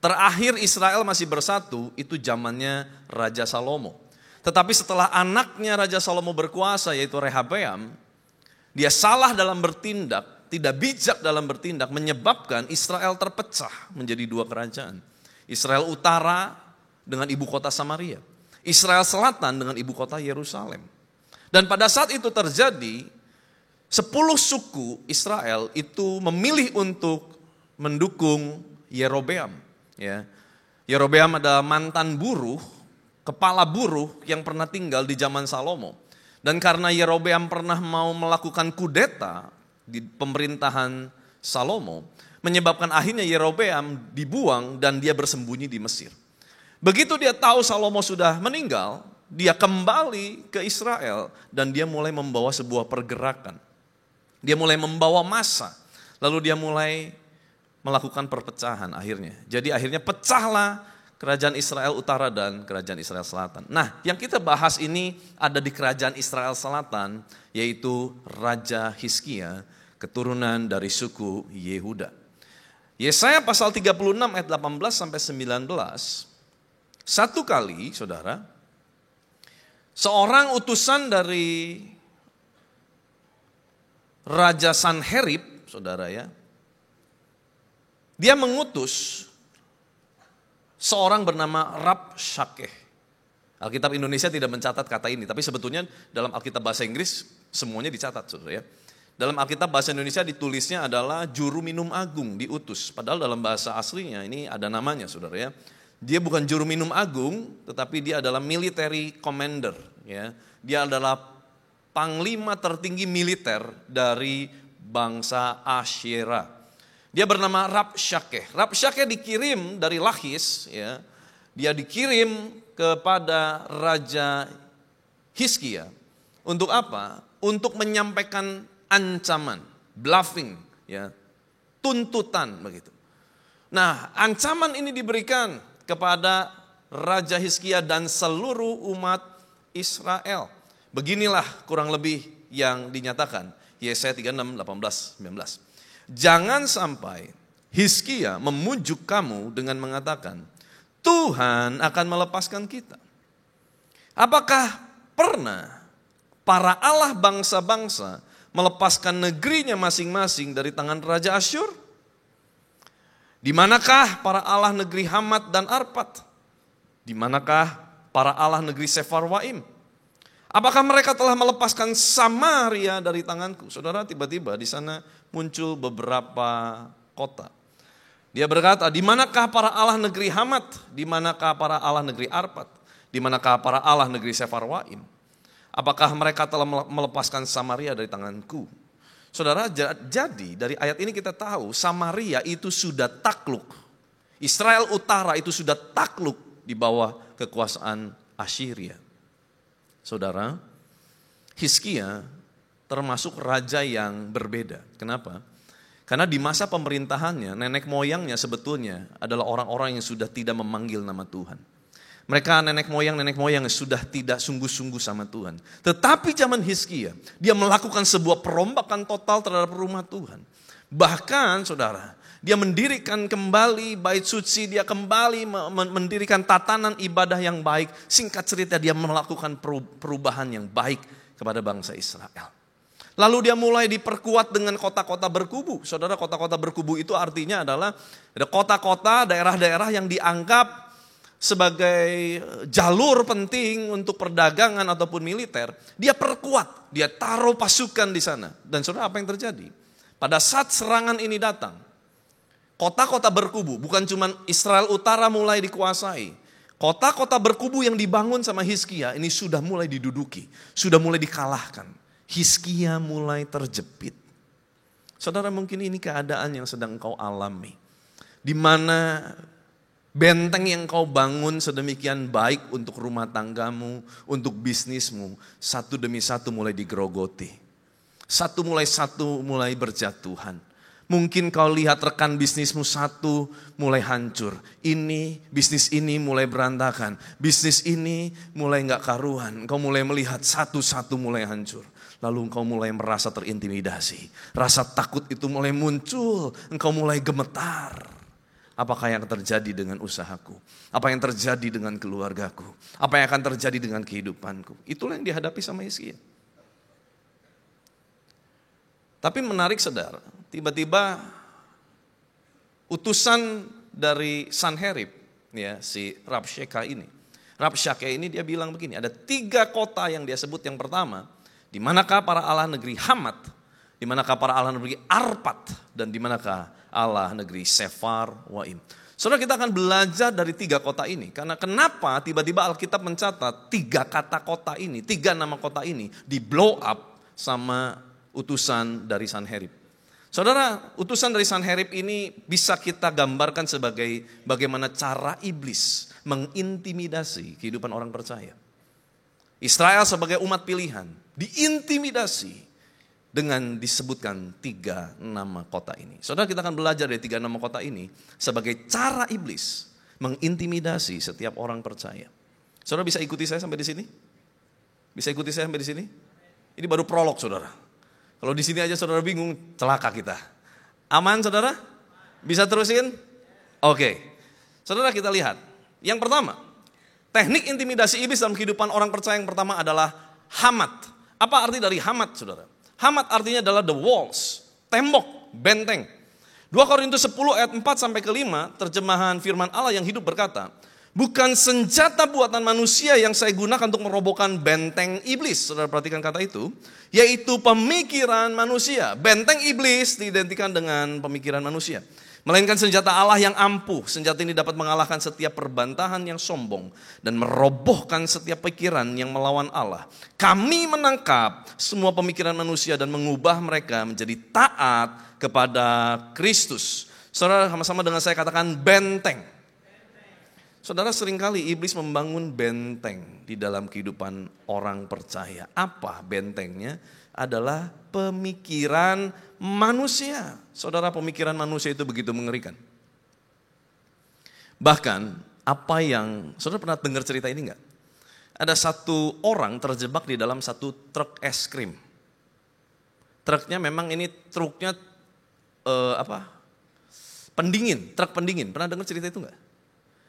Terakhir Israel masih bersatu, itu zamannya Raja Salomo. Tetapi setelah anaknya Raja Salomo berkuasa, yaitu Rehabeam, dia salah dalam bertindak, tidak bijak dalam bertindak, menyebabkan Israel terpecah menjadi dua kerajaan. Israel Utara dengan ibu kota Samaria, Israel Selatan dengan ibu kota Yerusalem. Dan pada saat itu terjadi, 10 suku Israel itu memilih untuk mendukung Yerobeam. Ya. Yerobeam adalah mantan buruh, kepala buruh yang pernah tinggal di zaman Salomo. Dan karena Yerobeam pernah mau melakukan kudeta di pemerintahan Salomo, menyebabkan akhirnya Yerobeam dibuang dan dia bersembunyi di Mesir. Begitu dia tahu Salomo sudah meninggal, dia kembali ke Israel dan dia mulai membawa sebuah pergerakan. Dia mulai membawa massa, lalu dia mulai melakukan perpecahan akhirnya. Jadi akhirnya pecahlah kerajaan Israel Utara dan kerajaan Israel Selatan. Nah, yang kita bahas ini ada di kerajaan Israel Selatan, yaitu Raja Hizkia, keturunan dari suku Yehuda. Yesaya pasal 36 ayat 18 sampai 19. Satu kali, saudara, seorang utusan dari Raja Sanherib, saudara ya, dia mengutus seorang bernama Rabshakeh. Alkitab Indonesia tidak mencatat kata ini, tapi sebetulnya dalam Alkitab bahasa Inggris semuanya dicatat, saudara ya. Dalam Alkitab bahasa Indonesia ditulisnya adalah juru minum agung, diutus. Padahal dalam bahasa aslinya ini ada namanya, saudara ya. Dia bukan juru minum agung, tetapi dia adalah military commander. Ya. Dia adalah panglima tertinggi militer dari bangsa Asyera. Dia bernama Rabshakeh. Rabshakeh dikirim dari Lachis. Ya. Dia dikirim kepada Raja Hizkia. Untuk apa? Untuk menyampaikan ancaman, bluffing, ya, tuntutan begitu. Nah, ancaman ini diberikan kepada Raja Hizkia dan seluruh umat Israel. Beginilah kurang lebih yang dinyatakan. Yesaya 36, 18, 19. Jangan sampai Hizkia memujuk kamu dengan mengatakan, Tuhan akan melepaskan kita. Apakah pernah para Allah bangsa-bangsa melepaskan negerinya masing-masing dari tangan Raja Asyur? Di manakah para Allah negeri Hamat dan Arpad? Di manakah para Allah negeri Sefarwaim? Apakah mereka telah melepaskan Samaria dari tanganku? Saudara, tiba-tiba di sana muncul beberapa kota. Dia berkata, di manakah para Allah negeri Hamat? Di manakah para Allah negeri Arpad? Di manakah para Allah negeri Sefarwaim? Apakah mereka telah melepaskan Samaria dari tanganku? Saudara, jadi dari ayat ini kita tahu Samaria itu sudah takluk. Israel Utara itu sudah takluk di bawah kekuasaan Assyria. Saudara, Hizkia termasuk raja yang berbeda. Kenapa? Karena di masa pemerintahannya, nenek moyangnya sebetulnya adalah orang-orang yang sudah tidak memanggil nama Tuhan. Mereka nenek moyang sudah tidak sungguh-sungguh sama Tuhan. Tetapi zaman Hizkia, dia melakukan sebuah perombakan total terhadap rumah Tuhan. Bahkan saudara, dia mendirikan kembali bait suci, dia kembali mendirikan tatanan ibadah yang baik. Singkat cerita, dia melakukan perubahan yang baik kepada bangsa Israel. Lalu dia mulai diperkuat dengan kota-kota berkubu. Saudara, kota-kota berkubu itu artinya adalah ada kota-kota, daerah-daerah yang dianggap sebagai jalur penting untuk perdagangan ataupun militer. Dia perkuat, dia taruh pasukan di sana. Dan saudara, apa yang terjadi? Pada saat serangan ini datang, kota-kota berkubu, bukan cuma Israel Utara mulai dikuasai. Kota-kota berkubu yang dibangun sama Hizkia ini sudah mulai diduduki, sudah mulai dikalahkan. Hizkia mulai terjepit. Saudara, mungkin ini keadaan yang sedang engkau alami. Di mana benteng yang kau bangun sedemikian baik untuk rumah tanggamu, untuk bisnismu, satu demi satu mulai digerogoti. Satu mulai berjatuhan. Mungkin kau lihat rekan bisnismu satu mulai hancur. Bisnis ini mulai berantakan. Bisnis ini mulai gak karuan. Engkau mulai melihat satu-satu mulai hancur. Lalu engkau mulai merasa terintimidasi. Rasa takut itu mulai muncul. Engkau mulai gemetar. Apakah yang terjadi dengan usahaku? Apa yang terjadi dengan keluargaku? Apa yang akan terjadi dengan kehidupanku? Itulah yang dihadapi sama Hizkia. Tapi menarik saudara, tiba-tiba utusan dari Sanherib, ya, si Rabshakeh ini dia bilang begini, ada 3 kota yang dia sebut. Yang pertama, di manakah para Allah negeri Hamat, di manakah para Allah negeri Arpad, dan di manakah Allah negeri Sefar Waim. Saudara, kita akan belajar dari 3 kota ini. Karena kenapa tiba-tiba Alkitab mencatat 3 kata kota ini, 3 nama kota ini di blow up sama utusan dari Sanherib. Saudara, utusan dari Sanherib ini bisa kita gambarkan sebagai bagaimana cara iblis mengintimidasi kehidupan orang percaya. Israel sebagai umat pilihan diintimidasi dengan disebutkan 3 nama kota ini. Saudara, kita akan belajar dari 3 nama kota ini sebagai cara iblis mengintimidasi setiap orang percaya. Saudara bisa ikuti saya sampai di sini? Bisa ikuti saya sampai di sini? Ini baru prolog, saudara. Kalau di sini aja saudara bingung, celaka kita. Aman saudara? Bisa terusin? Oke. Saudara, kita lihat. Yang pertama, teknik intimidasi iblis dalam kehidupan orang percaya yang pertama adalah hamat. Apa arti dari hamat saudara? Hamat artinya adalah the walls, tembok, benteng. 2 Korintus 10 ayat 4 sampai ke 5, terjemahan firman Allah yang hidup berkata, bukan senjata buatan manusia yang saya gunakan untuk merobohkan benteng iblis. Saudara perhatikan kata itu, yaitu pemikiran manusia. Benteng iblis diidentikan dengan pemikiran manusia. Melainkan senjata Allah yang ampuh. Senjata ini dapat mengalahkan setiap perbantahan yang sombong dan merobohkan setiap pikiran yang melawan Allah. Kami menangkap semua pemikiran manusia dan mengubah mereka menjadi taat kepada Kristus. Saudara, sama-sama dengan saya katakan benteng. Saudara, seringkali iblis membangun benteng di dalam kehidupan orang percaya. Apa bentengnya? Adalah pemikiran manusia. Saudara, pemikiran manusia itu begitu mengerikan. Bahkan, saudara pernah dengar cerita ini enggak? Ada satu orang terjebak di dalam satu truk es krim. Truknya memang ini truknya pendingin, truk pendingin. Pernah dengar cerita itu enggak?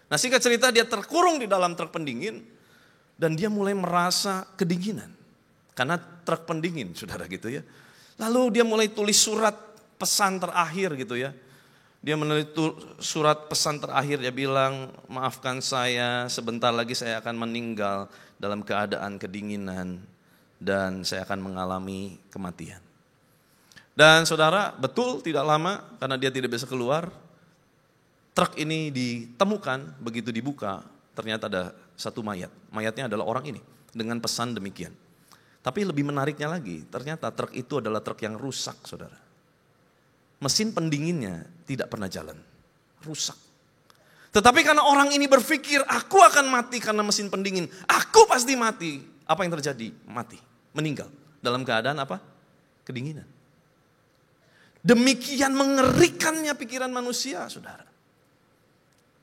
Nah, singkat cerita dia terkurung di dalam truk pendingin dan dia mulai merasa kedinginan. Karena truk pendingin, saudara gitu ya. Lalu dia mulai tulis surat pesan terakhir gitu ya. Dia menulis surat pesan terakhir, dia bilang, maafkan saya, sebentar lagi saya akan meninggal dalam keadaan kedinginan dan saya akan mengalami kematian. Dan saudara, betul tidak lama karena dia tidak bisa keluar, truk ini ditemukan, begitu dibuka, ternyata ada satu mayat. Mayatnya adalah orang ini, dengan pesan demikian. Tapi lebih menariknya lagi, ternyata truk itu adalah truk yang rusak, saudara. Mesin pendinginnya tidak pernah jalan, rusak. Tetapi karena orang ini berpikir, aku akan mati karena mesin pendingin, aku pasti mati. Apa yang terjadi? Mati, meninggal. Dalam keadaan apa? Kedinginan. Demikian mengerikannya pikiran manusia, saudara.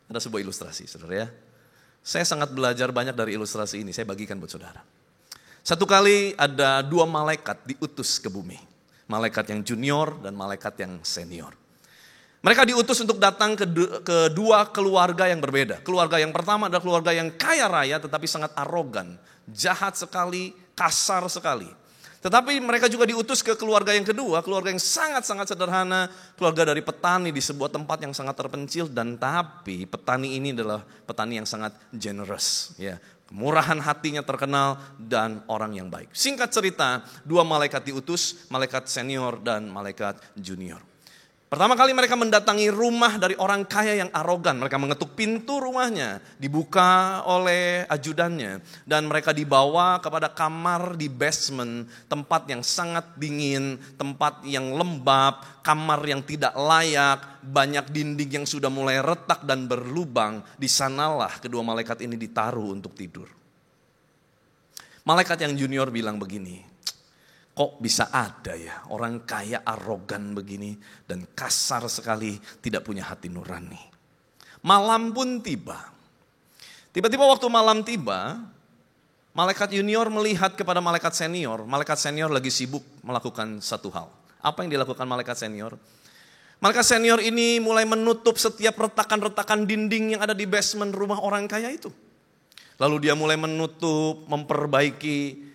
Ada sebuah ilustrasi, saudara ya. Saya sangat belajar banyak dari ilustrasi ini, saya bagikan buat saudara. Satu kali ada 2 malaikat diutus ke bumi. Malaikat yang junior dan malaikat yang senior. Mereka diutus untuk datang ke 2 keluarga yang berbeda. Keluarga yang pertama adalah keluarga yang kaya raya tetapi sangat arogan. Jahat sekali, kasar sekali. Tetapi mereka juga diutus ke keluarga yang kedua, keluarga yang sangat-sangat sederhana, keluarga dari petani di sebuah tempat yang sangat terpencil, dan tapi petani ini adalah petani yang sangat generous, ya. Kemurahan hatinya terkenal dan orang yang baik. Singkat cerita, 2 malaikat diutus, malaikat senior dan malaikat junior. Pertama kali mereka mendatangi rumah dari orang kaya yang arogan. Mereka mengetuk pintu rumahnya, dibuka oleh ajudannya. Dan mereka dibawa kepada kamar di basement, tempat yang sangat dingin, tempat yang lembab, kamar yang tidak layak, banyak dinding yang sudah mulai retak dan berlubang. Di sanalah kedua malaikat ini ditaruh untuk tidur. Malaikat yang junior bilang begini, kok bisa ada ya orang kaya arogan begini dan kasar sekali, tidak punya hati nurani. Malam pun tiba. Tiba-tiba waktu malam tiba, malaikat junior melihat kepada malaikat senior. Malaikat senior lagi sibuk melakukan satu hal. Apa yang dilakukan malaikat senior? Malaikat senior ini mulai menutup setiap retakan-retakan dinding yang ada di basement rumah orang kaya itu. Lalu dia mulai menutup, memperbaiki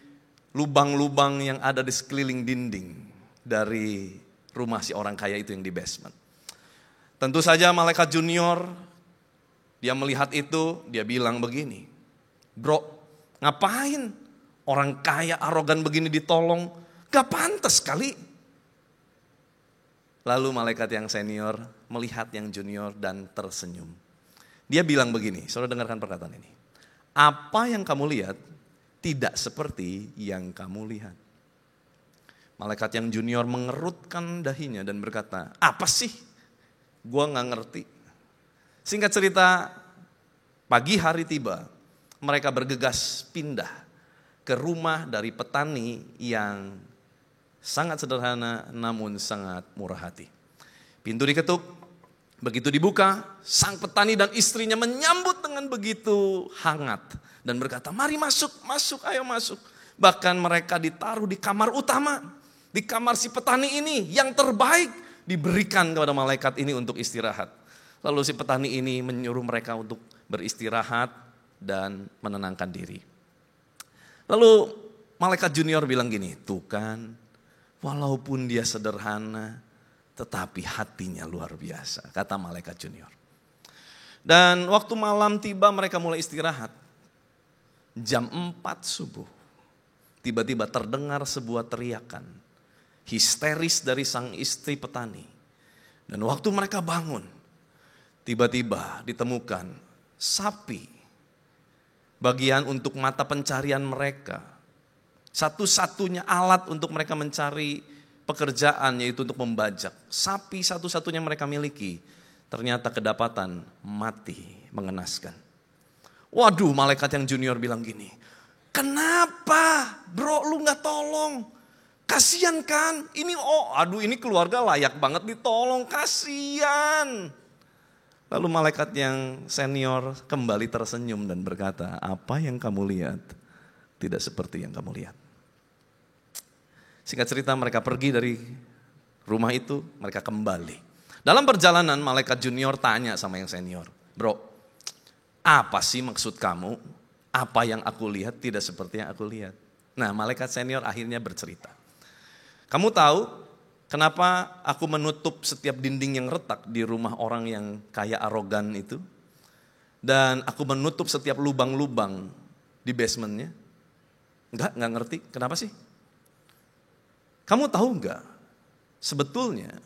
lubang-lubang yang ada di sekeliling dinding dari rumah si orang kaya itu yang di basement. Tentu saja malaikat junior, dia melihat itu, dia bilang begini, bro, ngapain orang kaya arogan begini ditolong? Gak pantas kali. Lalu malaikat yang senior melihat yang junior dan tersenyum. Dia bilang begini, saudara dengarkan perkataan ini. Apa yang kamu lihat tidak seperti yang kamu lihat. Malaikat yang junior mengerutkan dahinya dan berkata, apa sih? Gua gak ngerti. Singkat cerita, pagi hari tiba, mereka bergegas pindah ke rumah dari petani yang sangat sederhana namun sangat murah hati. Pintu diketuk, begitu dibuka, sang petani dan istrinya menyambut dengan begitu hangat. Dan berkata, mari masuk, ayo masuk. Bahkan mereka ditaruh di kamar utama. Di kamar si petani ini yang terbaik diberikan kepada malaikat ini untuk istirahat. Lalu si petani ini menyuruh mereka untuk beristirahat dan menenangkan diri. Lalu malaikat junior bilang gini, tuh kan walaupun dia sederhana tetapi hatinya luar biasa, kata malaikat junior. Dan waktu malam tiba mereka mulai istirahat. Jam 4 subuh, tiba-tiba terdengar sebuah teriakan histeris dari sang istri petani. Dan waktu mereka bangun, tiba-tiba ditemukan sapi, bagian untuk mata pencarian mereka. Satu-satunya alat untuk mereka mencari pekerjaan yaitu untuk membajak. Sapi satu-satunya mereka miliki, ternyata kedapatan mati mengenaskan. Waduh, malaikat yang junior bilang gini, kenapa bro lu gak tolong? Kasian kan, ini keluarga layak banget ditolong, kasian. Lalu malaikat yang senior kembali tersenyum dan berkata, apa yang kamu lihat tidak seperti yang kamu lihat. Singkat cerita mereka pergi dari rumah itu, mereka kembali. Dalam perjalanan malaikat junior tanya sama yang senior, bro, apa sih maksud kamu? Apa yang aku lihat tidak seperti yang aku lihat. Nah, malaikat senior akhirnya bercerita. Kamu tahu kenapa aku menutup setiap dinding yang retak di rumah orang yang kaya arogan itu? Dan aku menutup setiap lubang-lubang di basementnya? Enggak ngerti. Kenapa sih? Kamu tahu enggak? Sebetulnya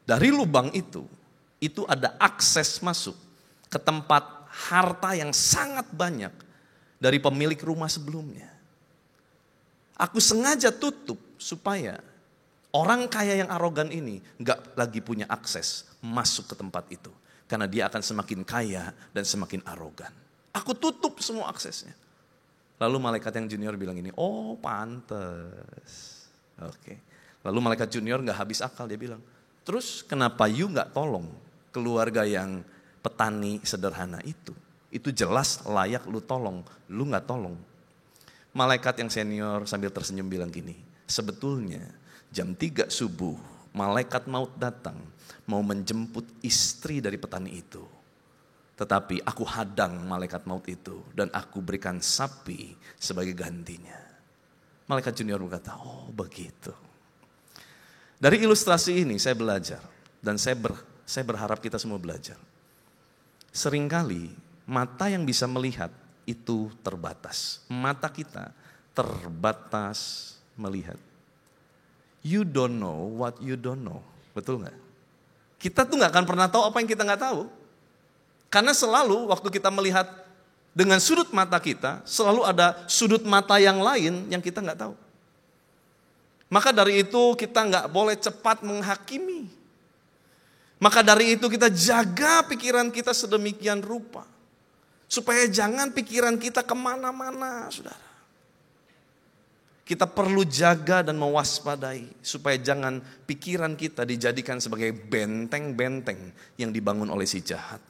dari lubang itu ada akses masuk ke tempat harta yang sangat banyak dari pemilik rumah sebelumnya. Aku sengaja tutup supaya orang kaya yang arogan ini gak lagi punya akses masuk ke tempat itu. Karena dia akan semakin kaya dan semakin arogan. Aku tutup semua aksesnya. Lalu malaikat yang junior bilang ini, oh pantes. Oke. Lalu malaikat junior gak habis akal, dia bilang, terus kenapa you gak tolong keluarga yang petani sederhana itu? Itu jelas layak lu tolong, lu gak tolong. Malaikat yang senior sambil tersenyum bilang gini, sebetulnya jam 3 subuh malaikat maut datang mau menjemput istri dari petani itu. Tetapi aku hadang malaikat maut itu dan aku berikan sapi sebagai gantinya. Malaikat junior berkata, oh begitu. Dari ilustrasi ini saya belajar dan saya berharap kita semua belajar. Seringkali mata yang bisa melihat itu terbatas. Mata kita terbatas melihat. You don't know what you don't know. Betul gak? Kita tuh gak akan pernah tahu apa yang kita gak tahu. Karena selalu waktu kita melihat dengan sudut mata kita, selalu ada sudut mata yang lain yang kita gak tahu. Maka dari itu kita gak boleh cepat menghakimi. Maka dari itu kita jaga pikiran kita sedemikian rupa. Supaya jangan pikiran kita kemana-mana, saudara. Kita perlu jaga dan mewaspadai supaya jangan pikiran kita dijadikan sebagai benteng-benteng yang dibangun oleh si jahat.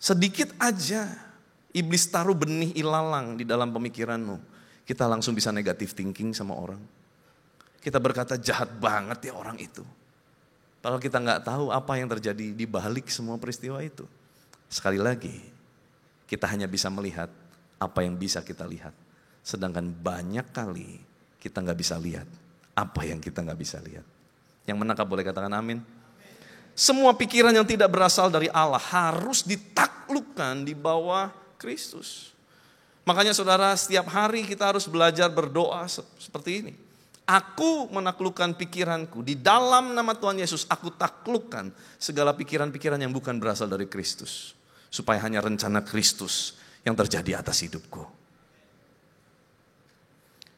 Sedikit aja iblis taruh benih ilalang di dalam pemikiranmu, kita langsung bisa negative thinking sama orang. Kita berkata jahat banget ya orang itu. Padahal kita nggak tahu apa yang terjadi di balik semua peristiwa itu. Sekali lagi, kita hanya bisa melihat apa yang bisa kita lihat. Sedangkan banyak kali kita nggak bisa lihat apa yang kita nggak bisa lihat. Yang menangkap boleh katakan amin. Semua pikiran yang tidak berasal dari Allah harus ditaklukkan di bawah Kristus. Makanya saudara, setiap hari kita harus belajar berdoa seperti ini. Aku menaklukkan pikiranku, di dalam nama Tuhan Yesus aku taklukkan segala pikiran-pikiran yang bukan berasal dari Kristus. Supaya hanya rencana Kristus yang terjadi atas hidupku.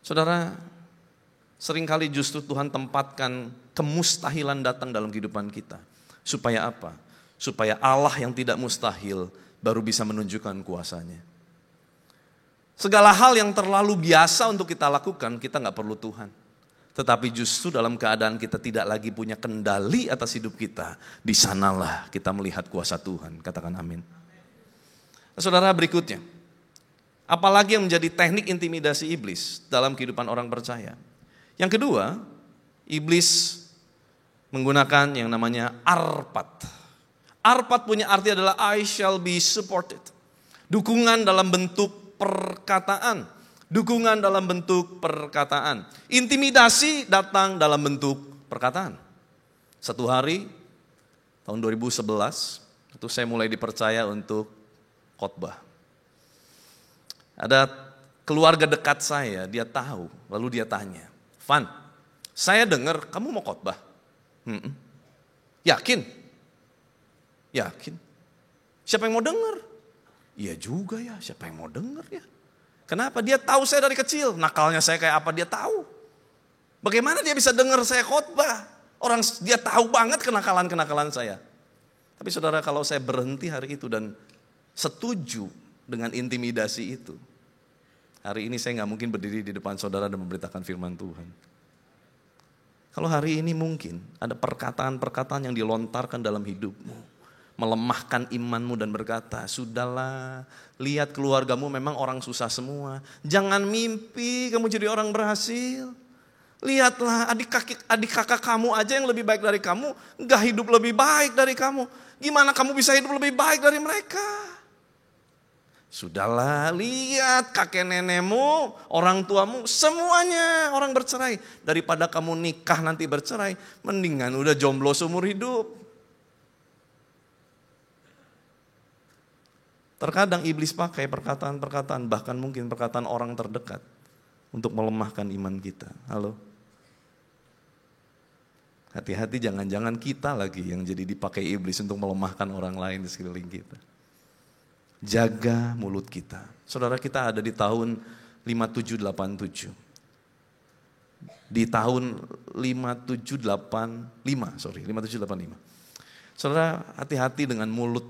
Saudara, seringkali justru Tuhan tempatkan kemustahilan datang dalam kehidupan kita. Supaya apa? Supaya Allah yang tidak mustahil baru bisa menunjukkan kuasanya. Segala hal yang terlalu biasa untuk kita lakukan, kita gak perlu Tuhan. Tetapi justru dalam keadaan kita tidak lagi punya kendali atas hidup kita, di sanalah kita melihat kuasa Tuhan. Katakan amin. Saudara, berikutnya. Apalagi yang menjadi teknik intimidasi iblis dalam kehidupan orang percaya. Yang kedua, iblis menggunakan yang namanya arpat. Arpat punya arti adalah I shall be supported. Dukungan dalam bentuk perkataan. Dukungan dalam bentuk perkataan. Intimidasi datang dalam bentuk perkataan. Satu hari, tahun 2011, itu saya mulai dipercaya untuk khotbah. Ada keluarga dekat saya, dia tahu, lalu dia tanya, Van, saya dengar kamu mau khotbah. Yakin? Yakin. Siapa yang mau dengar? Iya juga ya, siapa yang mau dengar ya? Kenapa? Dia tahu saya dari kecil, nakalnya saya kayak apa dia tahu. Bagaimana dia bisa dengar saya khotbah? Orang dia tahu banget kenakalan-kenakalan saya. Tapi saudara, kalau saya berhenti hari itu dan setuju dengan intimidasi itu, hari ini saya gak mungkin berdiri di depan saudara dan memberitakan firman Tuhan. Kalau hari ini mungkin ada perkataan-perkataan yang dilontarkan dalam hidupmu, melemahkan imanmu dan berkata, sudahlah, lihat keluargamu memang orang susah semua. Jangan mimpi kamu jadi orang berhasil. Lihatlah adik kakak kamu aja yang lebih baik dari kamu, gak hidup lebih baik dari kamu. Gimana kamu bisa hidup lebih baik dari mereka? Sudahlah, lihat kakek nenekmu, orang tuamu, semuanya orang bercerai. Daripada kamu nikah nanti bercerai, mendingan udah jomblo seumur hidup. Terkadang iblis pakai perkataan-perkataan, bahkan mungkin perkataan orang terdekat untuk melemahkan iman kita. Halo? Hati-hati, jangan-jangan kita lagi yang jadi dipakai iblis untuk melemahkan orang lain di sekeliling kita. Jaga mulut kita. Saudara, kita ada di tahun 5785. Di tahun 5785. Saudara, hati-hati dengan mulut.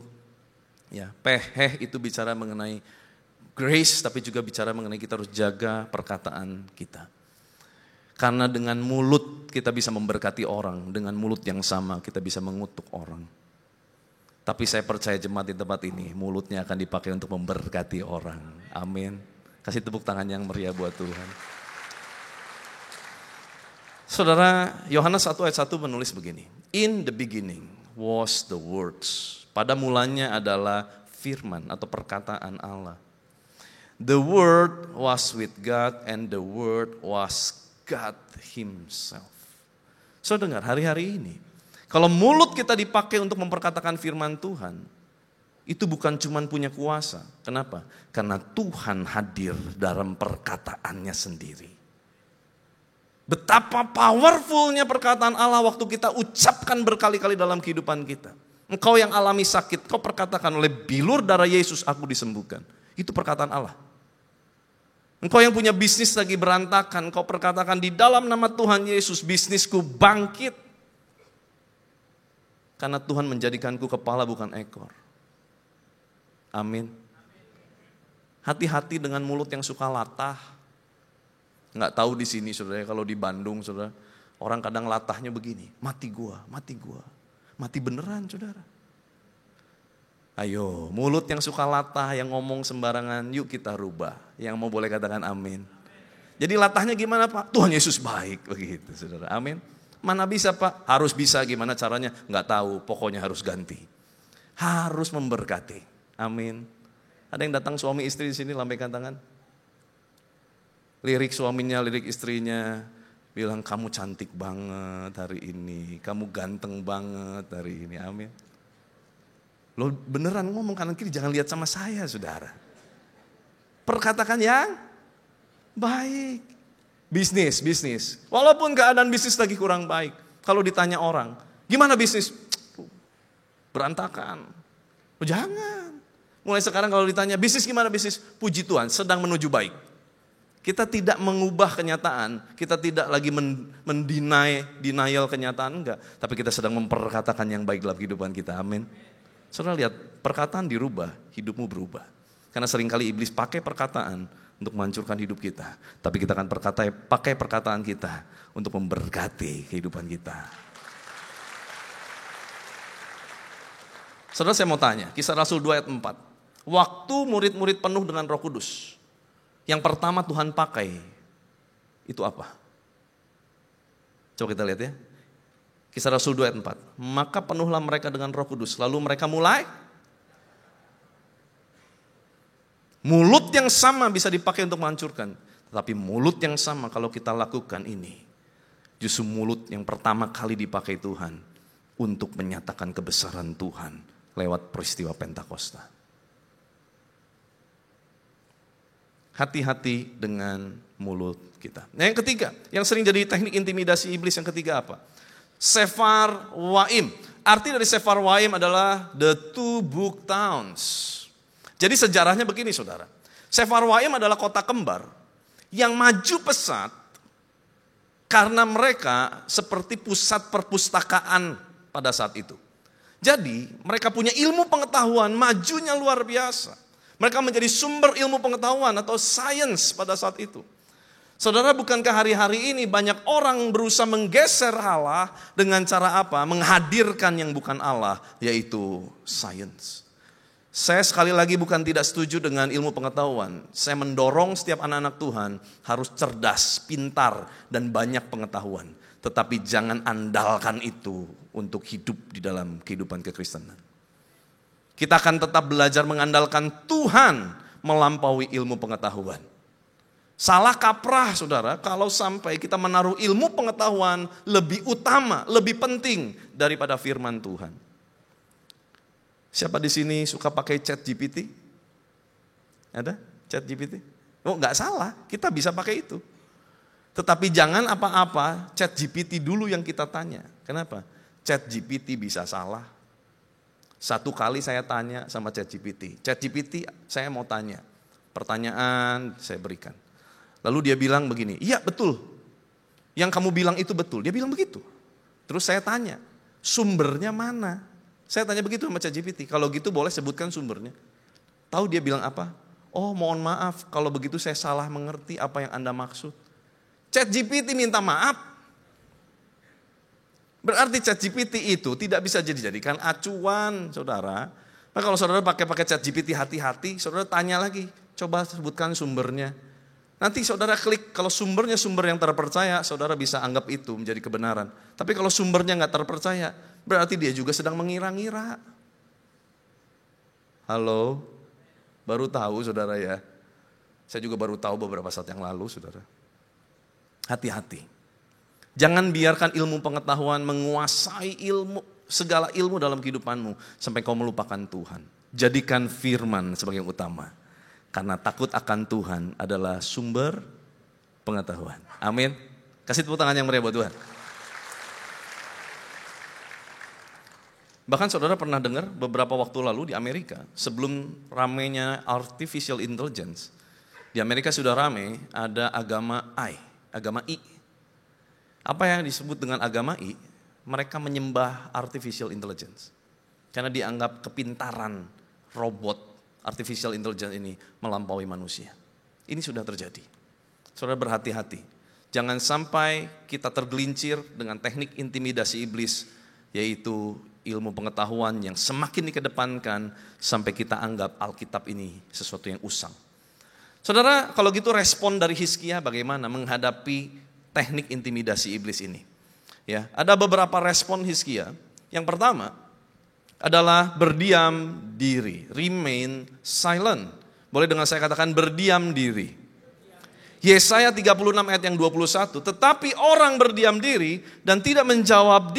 Ya, peheh itu bicara mengenai grace, tapi juga bicara mengenai kita harus jaga perkataan kita. Karena dengan mulut kita bisa memberkati orang, dengan mulut yang sama kita bisa mengutuk orang. Tapi saya percaya jemaat di tempat ini, mulutnya akan dipakai untuk memberkati orang. Amin. Kasih tepuk tangan yang meriah buat Tuhan. Saudara, Yohanes 1 ayat 1 menulis begini. In the beginning was the words. Pada mulanya adalah firman atau perkataan Allah. The word was with God and the word was God himself. Saudara dengar, hari-hari ini, kalau mulut kita dipakai untuk memperkatakan firman Tuhan, itu bukan cuma punya kuasa. Kenapa? Karena Tuhan hadir dalam perkataannya sendiri. Betapa powerfulnya perkataan Allah waktu kita ucapkan berkali-kali dalam kehidupan kita. Engkau yang alami sakit, kau perkatakan oleh bilur darah Yesus aku disembuhkan. Itu perkataan Allah. Engkau yang punya bisnis lagi berantakan, kau perkatakan di dalam nama Tuhan Yesus bisnisku bangkit. Karena Tuhan menjadikanku kepala bukan ekor. Amin. Hati-hati dengan mulut yang suka latah. Nggak tahu di sini saudara, kalau di Bandung saudara, orang kadang latahnya begini, mati gua, mati beneran saudara. Ayo, mulut yang suka latah, yang ngomong sembarangan, yuk kita rubah. Yang mau boleh katakan amin. Jadi latahnya gimana Pak? Tuhan Yesus baik, begitu saudara, amin. Mana bisa Pak? Harus bisa, gimana caranya? Nggak tahu, pokoknya harus ganti. Harus memberkati, amin. Ada yang datang suami istri di sini, lambaikan tangan. Lirik suaminya, lirik istrinya, bilang kamu cantik banget hari ini, kamu ganteng banget hari ini, amin. Lo beneran ngomong kanan kiri, jangan lihat sama saya saudara. Perkatakan yang baik. Bisnis. Walaupun keadaan bisnis lagi kurang baik, kalau ditanya orang, gimana bisnis? Berantakan. Oh, jangan. Mulai sekarang kalau ditanya bisnis gimana bisnis? Puji Tuhan, sedang menuju baik. Kita tidak mengubah kenyataan, kita tidak lagi denial kenyataan, enggak. Tapi kita sedang memperkatakan yang baik dalam kehidupan kita, amin. Saudara lihat, perkataan dirubah, hidupmu berubah. Karena seringkali iblis pakai perkataan untuk menghancurkan hidup kita. Tapi kita akan pakai perkataan kita untuk memberkati kehidupan kita. Saudara saya mau tanya, Kisah Rasul 2 ayat 4. Waktu murid-murid penuh dengan Roh Kudus, yang pertama Tuhan pakai, itu apa? Coba kita lihat ya. Kisah Rasul 2 ayat 4. Maka penuhlah mereka dengan Roh Kudus. Lalu mereka mulai. Mulut yang sama bisa dipakai untuk menghancurkan. Tetapi mulut yang sama kalau kita lakukan ini, justru mulut yang pertama kali dipakai Tuhan untuk menyatakan kebesaran Tuhan lewat peristiwa Pentakosta. Hati-hati dengan mulut kita. Nah, yang ketiga, yang sering jadi teknik intimidasi iblis yang ketiga apa? Sefar Waim. Arti dari Sefar Waim adalah the two book towns. Jadi sejarahnya begini saudara. Sefar Waim adalah kota kembar yang maju pesat karena mereka seperti pusat perpustakaan pada saat itu. Jadi mereka punya ilmu pengetahuan, majunya luar biasa. Mereka menjadi sumber ilmu pengetahuan atau sains pada saat itu. Saudara, bukankah hari-hari ini banyak orang berusaha menggeser Allah dengan cara apa? Menghadirkan yang bukan Allah, yaitu sains. Saya sekali lagi bukan tidak setuju dengan ilmu pengetahuan. Saya mendorong setiap anak-anak Tuhan harus cerdas, pintar, dan banyak pengetahuan. Tetapi jangan andalkan itu untuk hidup di dalam kehidupan kekristenan. Kita akan tetap belajar mengandalkan Tuhan melampaui ilmu pengetahuan. Salah kaprah saudara kalau sampai kita menaruh ilmu pengetahuan lebih utama, lebih penting daripada firman Tuhan. Siapa di sini suka pakai ChatGPT? Ada ChatGPT? Oh, nggak salah, kita bisa pakai itu. Tetapi jangan apa-apa ChatGPT dulu yang kita tanya. Kenapa? ChatGPT bisa salah. Satu kali saya tanya sama ChatGPT. ChatGPT saya mau tanya. Pertanyaan saya berikan. Lalu dia bilang begini, iya betul. Yang kamu bilang itu betul. Dia bilang begitu. Terus saya tanya, sumbernya mana? Saya tanya begitu sama ChatGPT. Kalau gitu boleh sebutkan sumbernya. Tahu dia bilang apa? Oh mohon maaf kalau begitu saya salah mengerti apa yang Anda maksud. ChatGPT minta maaf. Berarti ChatGPT itu tidak bisa dijadikan acuan, saudara. Nah, kalau saudara pakai ChatGPT hati-hati, saudara tanya lagi, coba sebutkan sumbernya. Nanti saudara klik, kalau sumbernya sumber yang terpercaya, saudara bisa anggap itu menjadi kebenaran. Tapi kalau sumbernya nggak terpercaya, berarti dia juga sedang mengira-ngira. Halo, baru tahu saudara ya. Saya juga baru tahu beberapa saat yang lalu saudara. Hati-hati. Jangan biarkan ilmu pengetahuan menguasai segala ilmu dalam kehidupanmu sampai kau melupakan Tuhan. Jadikan firman sebagai yang utama. Karena takut akan Tuhan adalah sumber pengetahuan. Amin. Kasih tepuk tangan yang meriah buat Tuhan. Bahkan saudara pernah dengar beberapa waktu lalu di Amerika, sebelum ramainya artificial intelligence, di Amerika sudah ramai ada agama I. Apa yang disebut dengan agama I? Mereka menyembah artificial intelligence. Karena dianggap kepintaran robot artificial intelligence ini melampaui manusia. Ini sudah terjadi. Saudara berhati-hati. Jangan sampai kita tergelincir dengan teknik intimidasi iblis, yaitu ilmu pengetahuan yang semakin dikedepankan sampai kita anggap Alkitab ini sesuatu yang usang. Saudara, kalau gitu respon dari Hizkia bagaimana menghadapi teknik intimidasi iblis ini? Ya, ada beberapa respon Hizkia. Yang pertama adalah berdiam diri, remain silent. Boleh dengan saya katakan berdiam diri. Yesaya 36 ayat yang 21, tetapi orang berdiam diri dan tidak menjawab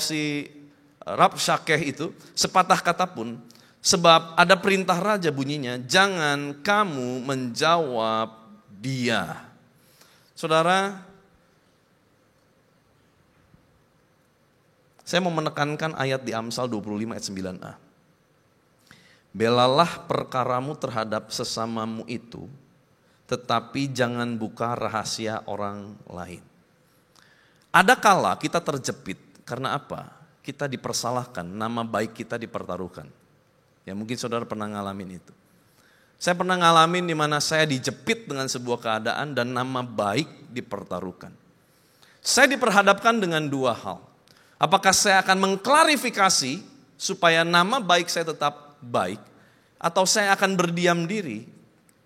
si Rabshakeh itu sepatah kata pun, sebab ada perintah raja bunyinya, jangan kamu menjawab dia. Saudara, saya mau menekankan ayat di Amsal 25 ayat 9a. Belalah perkaramu terhadap sesamamu itu, tetapi jangan buka rahasia orang lain. Ada kala kita terjepit, karena apa? Kita dipersalahkan, nama baik kita dipertaruhkan. Ya mungkin saudara pernah ngalamin itu. Saya pernah ngalamin di mana saya dijepit dengan sebuah keadaan dan nama baik dipertaruhkan. Saya diperhadapkan dengan dua hal. Apakah saya akan mengklarifikasi supaya nama baik saya tetap baik, atau saya akan berdiam diri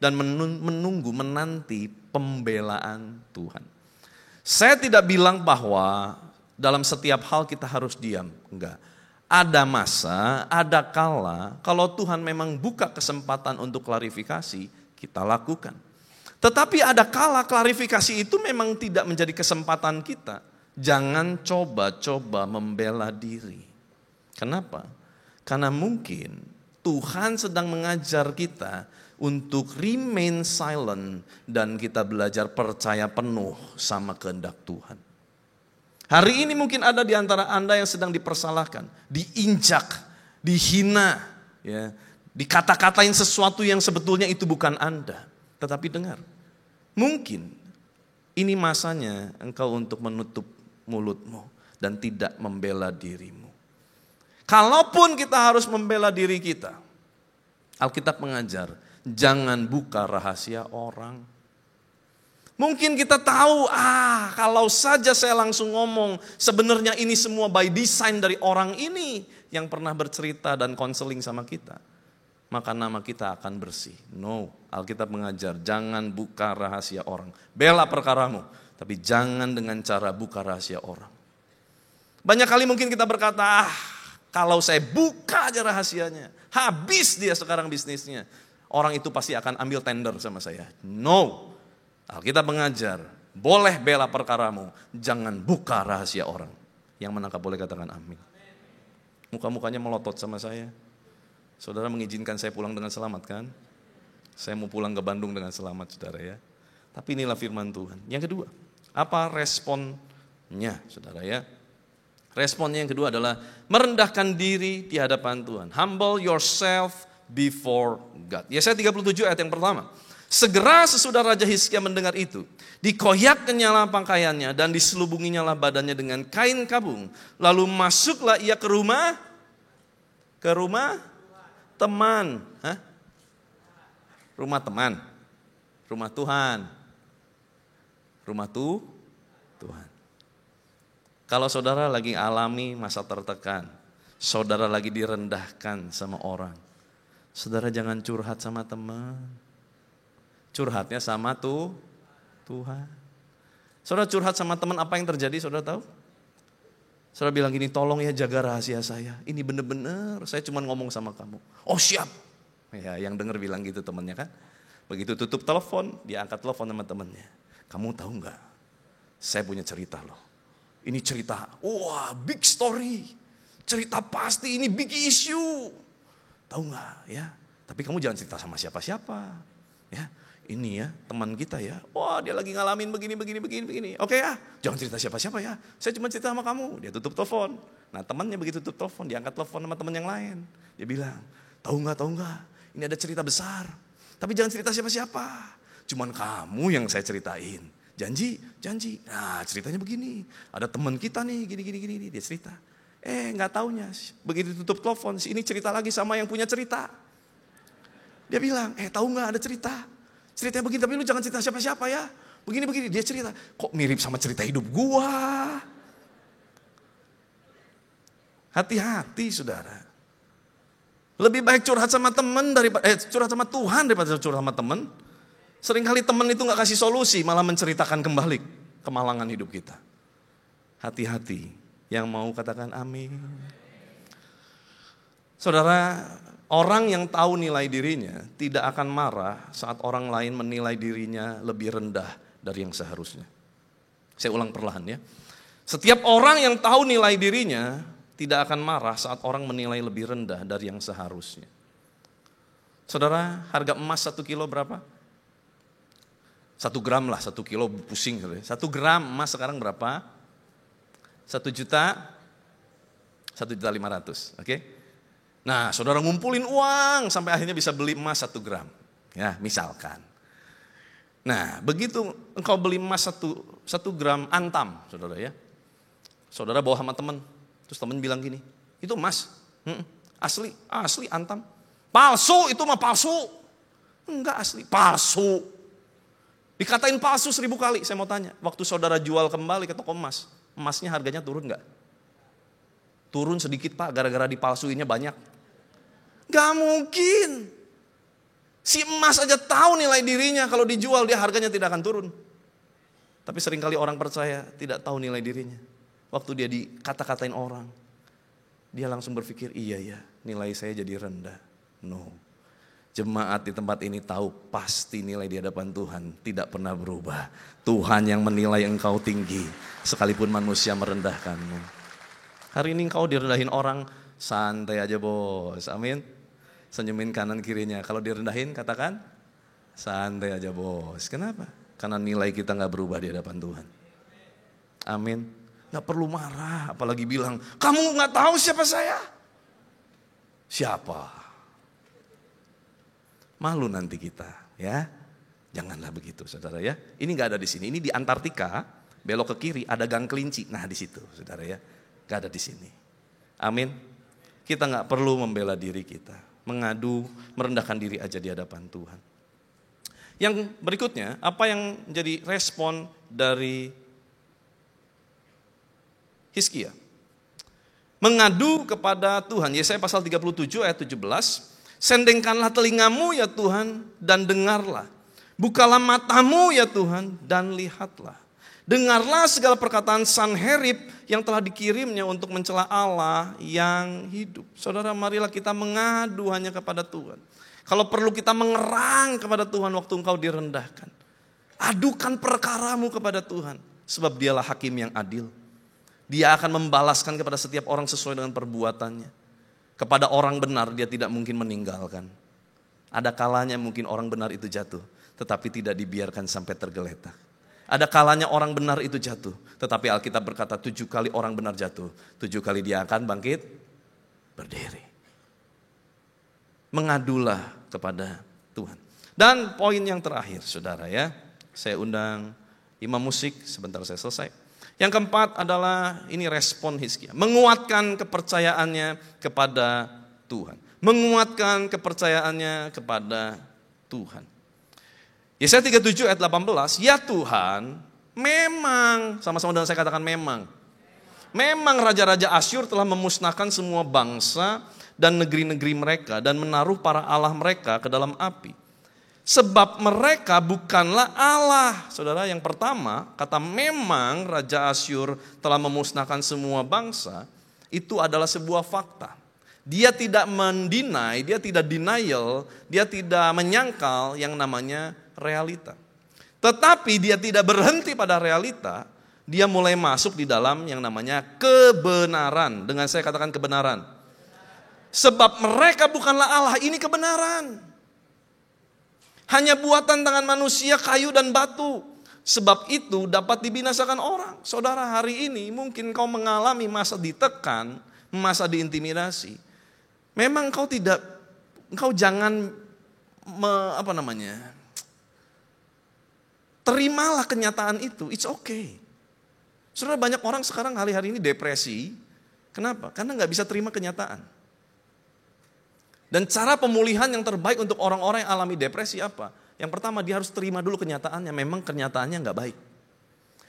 dan menanti pembelaan Tuhan. Saya tidak bilang bahwa dalam setiap hal kita harus diam, enggak. Ada masa, ada kala, kalau Tuhan memang buka kesempatan untuk klarifikasi, kita lakukan. Tetapi ada kala klarifikasi itu memang tidak menjadi kesempatan kita. Jangan coba-coba membela diri. Kenapa? Karena mungkin Tuhan sedang mengajar kita untuk remain silent dan kita belajar percaya penuh sama kehendak Tuhan. Hari ini mungkin ada di antara Anda yang sedang dipersalahkan, diinjak, dihina, ya, dikata-katain sesuatu yang sebetulnya itu bukan Anda. Tetapi dengar, mungkin ini masanya engkau untuk menutup mulutmu dan tidak membela dirimu. Kalaupun kita harus membela diri kita, Alkitab mengajar, jangan buka rahasia orang. Mungkin kita tahu, kalau saja saya langsung ngomong, sebenarnya ini semua by design dari orang ini yang pernah bercerita dan konseling sama kita, maka nama kita akan bersih. No, Alkitab mengajar, jangan buka rahasia orang. Bela perkaramu, tapi jangan dengan cara buka rahasia orang. Banyak kali mungkin kita berkata, kalau saya buka aja rahasianya, habis dia sekarang bisnisnya. Orang itu pasti akan ambil tender sama saya. No, Alkitab mengajar, boleh bela perkaramu, jangan buka rahasia orang. Yang menangkap boleh katakan amin. Muka-mukanya melotot sama saya. Saudara mengizinkan saya pulang dengan selamat kan? Saya mau pulang ke Bandung dengan selamat saudara ya. Tapi inilah firman Tuhan. Yang kedua, apa responnya saudara ya? Responnya yang kedua adalah merendahkan diri di hadapan Tuhan. Humble yourself before God. Yesaya 37 ayat yang pertama. Segera sesudah Raja Hizkia mendengar itu, dikoyak-kenyalah pakaiannya dan diselubunginyalah badannya dengan kain kabung. Lalu masuklah ia ke rumah teman. Rumah teman. Rumah Tuhan. Rumah Tuhan. Kalau saudara lagi alami masa tertekan, saudara lagi direndahkan sama orang, saudara jangan curhat sama teman. Curhatnya sama Tuhan. Saudara curhat sama teman, apa yang terjadi saudara tahu? Saudara bilang gini, tolong ya jaga rahasia saya. Ini benar-benar saya cuma ngomong sama kamu. Oh siap. Ya, yang dengar bilang gitu temannya kan. Begitu tutup telepon, dia angkat telepon sama temannya. Kamu tahu nggak? Saya punya cerita loh. Ini cerita, wah big story. Cerita pasti ini big issue. Tahu nggak ya? Tapi kamu jangan cerita sama siapa-siapa. Ya, ini ya teman kita ya, wah dia lagi ngalamin begini. Oke ya, jangan cerita siapa-siapa ya, saya cuma cerita sama kamu. Dia tutup telepon. Nah temannya begitu tutup telepon, dia angkat telepon sama teman yang lain. Dia bilang, tahu nggak, ini ada cerita besar. Tapi jangan cerita siapa-siapa, cuman kamu yang saya ceritain. Janji. Nah ceritanya begini, ada teman kita nih gini, dia cerita. Nggak taunya, begitu tutup telepon, si ini cerita lagi sama yang punya cerita. Dia bilang, tahu nggak ada ceritanya begini, tapi lu jangan cerita siapa-siapa ya. Begini, dia cerita, kok mirip sama cerita hidup gua. Hati-hati saudara. Lebih baik curhat sama teman daripada curhat sama Tuhan daripada curhat sama teman. Seringkali teman itu nggak kasih solusi, malah menceritakan kembali kemalangan hidup kita. Hati-hati. Yang mau katakan amin. Saudara, orang yang tahu nilai dirinya tidak akan marah saat orang lain menilai dirinya lebih rendah dari yang seharusnya. Saya ulang perlahan ya. Setiap orang yang tahu nilai dirinya tidak akan marah saat orang menilai lebih rendah dari yang seharusnya. Saudara, harga emas 1 kilo berapa? 1 gram lah, 1 kilo pusing. 1 gram emas sekarang berapa? 1.500.000, oke? Nah, saudara ngumpulin uang sampai akhirnya bisa beli emas 1 gram, ya misalkan. Nah, begitu engkau beli emas 1 gram antam, saudara ya. Saudara bawa sama teman, terus teman bilang gini, itu emas, asli antam. Palsu, itu mah palsu. Enggak asli, palsu. Dikatain palsu 1000 kali, saya mau tanya. Waktu saudara jual kembali ke toko emas, emasnya harganya turun gak? Turun sedikit Pak, gara-gara dipalsuinnya banyak. Gak mungkin. Si emas aja tahu nilai dirinya, kalau dijual dia harganya tidak akan turun. Tapi seringkali orang percaya tidak tahu nilai dirinya. Waktu dia dikata-katain orang, dia langsung berpikir, iya ya nilai saya jadi rendah. No. Jemaat di tempat ini tahu pasti nilai di hadapan Tuhan tidak pernah berubah. Tuhan yang menilai engkau tinggi sekalipun manusia merendahkanmu. Hari ini engkau direndahin orang, santai aja bos, amin. Senyumin kanan kirinya, kalau direndahin katakan santai aja bos. Kenapa? Karena nilai kita gak berubah di hadapan Tuhan. Amin. Gak perlu marah, apalagi bilang, kamu gak tahu siapa saya. Siapa? Malu nanti kita, ya. Janganlah begitu, saudara ya. Ini nggak ada di sini. Ini di Antartika, belok ke kiri ada Gang Kelinci. Nah di situ, saudara ya. Nggak ada di sini. Amin. Kita nggak perlu membela diri kita, mengadu, merendahkan diri aja di hadapan Tuhan. Yang berikutnya, apa yang menjadi respon dari Hizkia? Mengadu kepada Tuhan. Yesaya pasal 37 ayat 17. Sendengkanlah telingamu ya Tuhan dan dengarlah. Bukalah matamu ya Tuhan dan lihatlah. Dengarlah segala perkataan Sanherib yang telah dikirimnya untuk mencela Allah yang hidup. Saudara, marilah kita mengadu hanya kepada Tuhan. Kalau perlu kita mengerang kepada Tuhan waktu engkau direndahkan. Adukan perkaramu kepada Tuhan. Sebab dialah hakim yang adil. Dia akan membalaskan kepada setiap orang sesuai dengan perbuatannya. Kepada orang benar dia tidak mungkin meninggalkan. Ada kalanya mungkin orang benar itu jatuh, tetapi tidak dibiarkan sampai tergeletak. Ada kalanya orang benar itu jatuh, tetapi Alkitab berkata 7 kali orang benar jatuh, 7 kali dia akan bangkit berdiri. Mengadulah kepada Tuhan. Dan poin yang terakhir saudara ya, saya undang imam musik sebentar saya selesai. Yang keempat adalah ini respon Hizkia. Menguatkan kepercayaannya kepada Tuhan. Menguatkan kepercayaannya kepada Tuhan. Yesaya 37 ayat 18. Ya Tuhan, memang, sama-sama dengan saya katakan memang. Memang raja-raja Asyur telah memusnahkan semua bangsa dan negeri-negeri mereka dan menaruh para allah mereka ke dalam api. Sebab mereka bukanlah Allah. Saudara, yang pertama, kata memang Raja Asyur telah memusnahkan semua bangsa, itu adalah sebuah fakta. Dia tidak mendinai, dia tidak denial, dia tidak menyangkal yang namanya realita. Tetapi dia tidak berhenti pada realita, dia mulai masuk di dalam yang namanya kebenaran. Dengan saya katakan kebenaran. Sebab mereka bukanlah Allah, ini kebenaran. Hanya buatan tangan manusia, kayu dan batu. Sebab itu dapat dibinasakan orang. Saudara, hari ini mungkin kau mengalami masa ditekan, masa diintimidasi. Memang engkau jangan terimalah kenyataan itu. It's okay. Saudara, banyak orang sekarang hari-hari ini depresi. Kenapa? Karena gak bisa terima kenyataan. Dan cara pemulihan yang terbaik untuk orang-orang yang alami depresi apa? Yang pertama, dia harus terima dulu kenyataannya. Memang kenyataannya gak baik.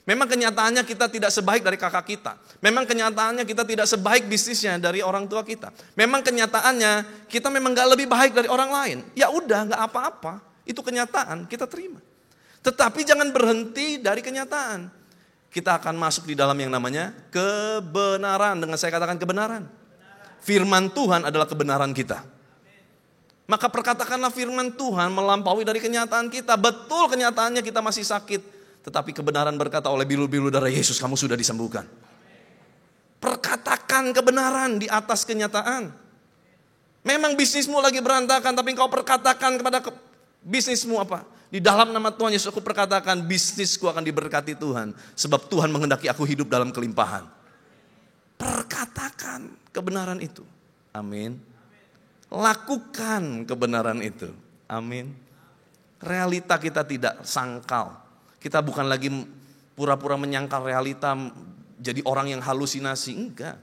Memang kenyataannya kita tidak sebaik dari kakak kita. Memang kenyataannya kita tidak sebaik bisnisnya dari orang tua kita. Memang kenyataannya kita memang gak lebih baik dari orang lain. Ya udah, gak apa-apa. Itu kenyataan, kita terima. Tetapi jangan berhenti dari kenyataan. Kita akan masuk di dalam yang namanya kebenaran. Dengan saya katakan kebenaran. Firman Tuhan adalah kebenaran kita. Maka perkatakanlah firman Tuhan melampaui dari kenyataan kita. Betul kenyataannya kita masih sakit. Tetapi kebenaran berkata oleh bilu-bilu darah Yesus kamu sudah disembuhkan. Perkatakan kebenaran di atas kenyataan. Memang bisnismu lagi berantakan, tapi engkau perkatakan kepada bisnismu apa? Di dalam nama Tuhan Yesus aku perkatakan bisnisku akan diberkati Tuhan. Sebab Tuhan menghendaki aku hidup dalam kelimpahan. Perkatakan kebenaran itu. Amin. Lakukan kebenaran itu. Amin. Realita kita tidak sangkal. Kita bukan lagi pura-pura menyangkal realita jadi orang yang halusinasi. Enggak.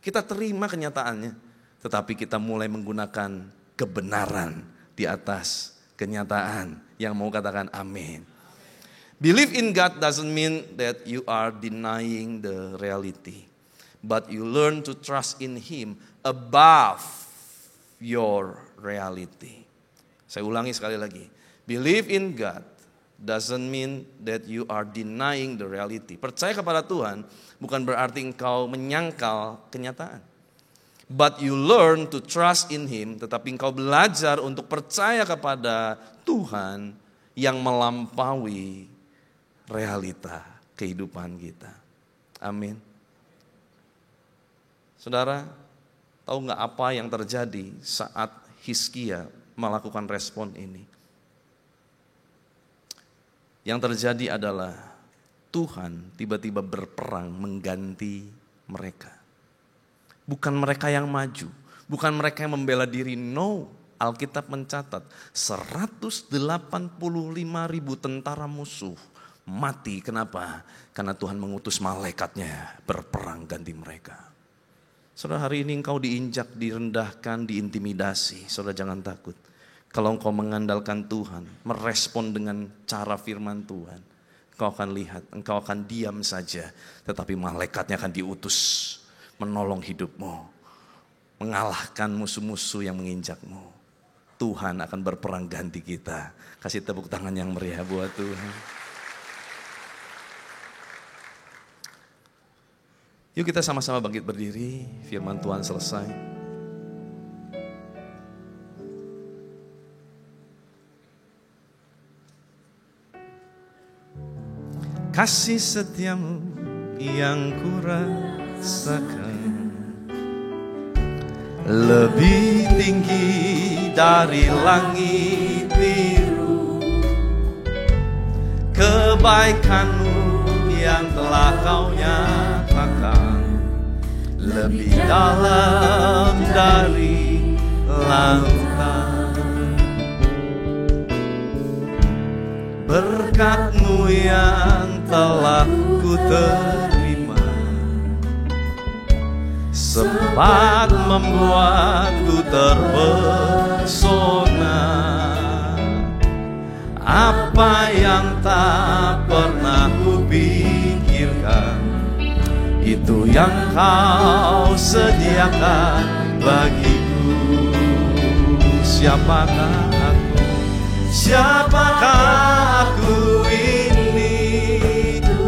Kita terima kenyataannya. Tetapi kita mulai menggunakan kebenaran di atas kenyataan. Yang mau katakan amin. Believe in God doesn't mean that you are denying the reality. But you learn to trust in Him above your reality. Saya ulangi sekali lagi. Believe in God doesn't mean that you are denying the reality. Percaya kepada Tuhan bukan berarti engkau menyangkal kenyataan. But you learn to trust in Him, tetapi engkau belajar untuk percaya kepada Tuhan yang melampaui realita kehidupan kita. Amin. Saudara, tahu gak apa yang terjadi saat Hizkia melakukan respon ini? Yang terjadi adalah Tuhan tiba-tiba berperang mengganti mereka. Bukan mereka yang maju, bukan mereka yang membela diri, no. Alkitab mencatat 185.000 tentara musuh mati. Kenapa? Karena Tuhan mengutus malaikatnya berperang ganti mereka. Saudara, hari ini engkau diinjak, direndahkan, diintimidasi. Saudara, jangan takut. Kalau engkau mengandalkan Tuhan, merespon dengan cara firman Tuhan, engkau akan lihat, engkau akan diam saja. Tetapi malaikatnya akan diutus menolong hidupmu, mengalahkan musuh-musuh yang menginjakmu. Tuhan akan berperang ganti kita. Kasih tepuk tangan yang meriah buat Tuhan. Yuk kita sama-sama bangkit berdiri. Firman Tuhan selesai. Kasih setiamu yang kurasakan lebih tinggi dari langit biru. Kebaikanmu yang telah kau nyatakan lebih dalam dari lautan. Berkat-Mu yang telah ku terima sempat membuatku terpesona. Apa yang tak pernah kupikirkan, itu yang Kau sediakan bagiku. Siapakah aku? Siapakah aku ini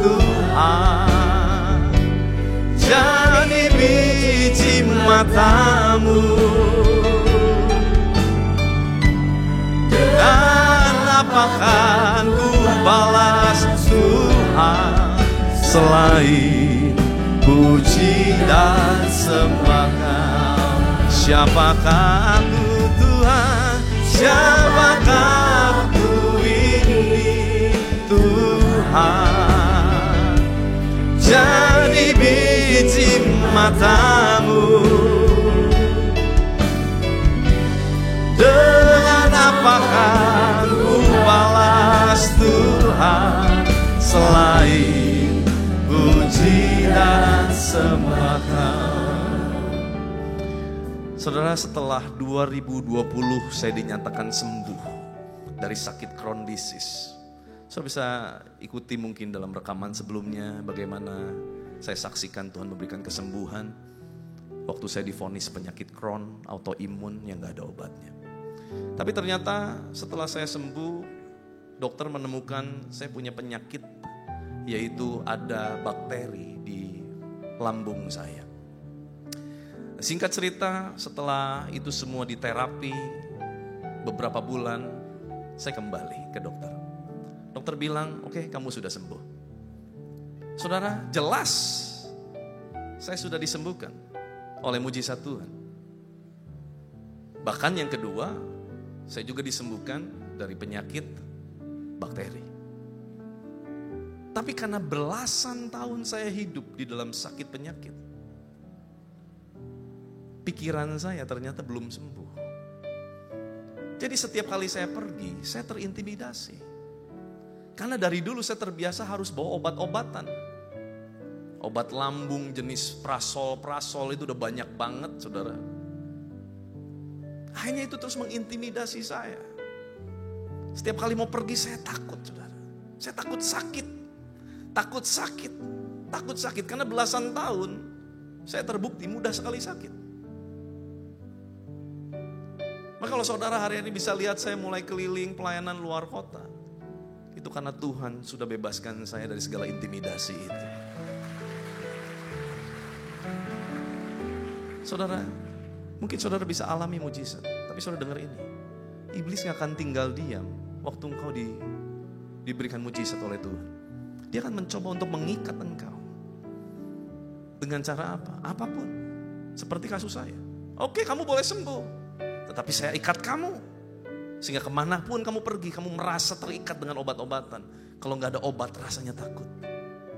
Tuhan? Jadi biji mata-Mu, dengan apakah ku balas Tuhan selain puji dan sembah Kau? Siapakah aku Tuhan? Siapakah aku jadi biji matamu. Dengan apakah ku balas Tuhan selain puji dan sembahkan. Saudara, setelah 2020 saya dinyatakan sembuh dari sakit Crohn disease. Saudara bisa ikuti mungkin dalam rekaman sebelumnya bagaimana saya saksikan Tuhan memberikan kesembuhan waktu saya divonis penyakit Crohn autoimun yang gak ada obatnya. Tapi ternyata setelah saya sembuh, dokter menemukan saya punya penyakit, yaitu ada bakteri di lambung saya. Singkat cerita, setelah itu semua diterapi beberapa bulan, saya kembali ke dokter. Dokter bilang, oke, kamu sudah sembuh. Saudara, jelas saya sudah disembuhkan oleh mujizat Tuhan. Bahkan yang kedua, saya juga disembuhkan dari penyakit bakteri. Tapi karena belasan tahun saya hidup di dalam sakit penyakit, pikiran saya ternyata belum sembuh. Jadi setiap kali saya pergi, saya terintimidasi. Karena dari dulu saya terbiasa harus bawa obat-obatan. Obat lambung jenis prasol itu udah banyak banget, saudara. Hanya itu terus mengintimidasi saya. Setiap kali mau pergi saya takut, saudara. Saya takut sakit. Takut sakit karena belasan tahun saya terbukti mudah sekali sakit. Maka kalau saudara hari ini bisa lihat saya mulai keliling pelayanan luar kota, itu karena Tuhan sudah bebaskan saya dari segala intimidasi itu. Saudara, mungkin saudara bisa alami mujizat, tapi saudara dengar ini. Iblis gak akan tinggal diam waktu engkau diberikan mujizat oleh Tuhan. Dia akan mencoba untuk mengikat engkau. Dengan cara apa? Apapun. Seperti kasus saya. Oke, kamu boleh sembuh, tetapi saya ikat kamu. Sehingga kemanapun kamu pergi, kamu merasa terikat dengan obat-obatan. Kalau gak ada obat, rasanya takut.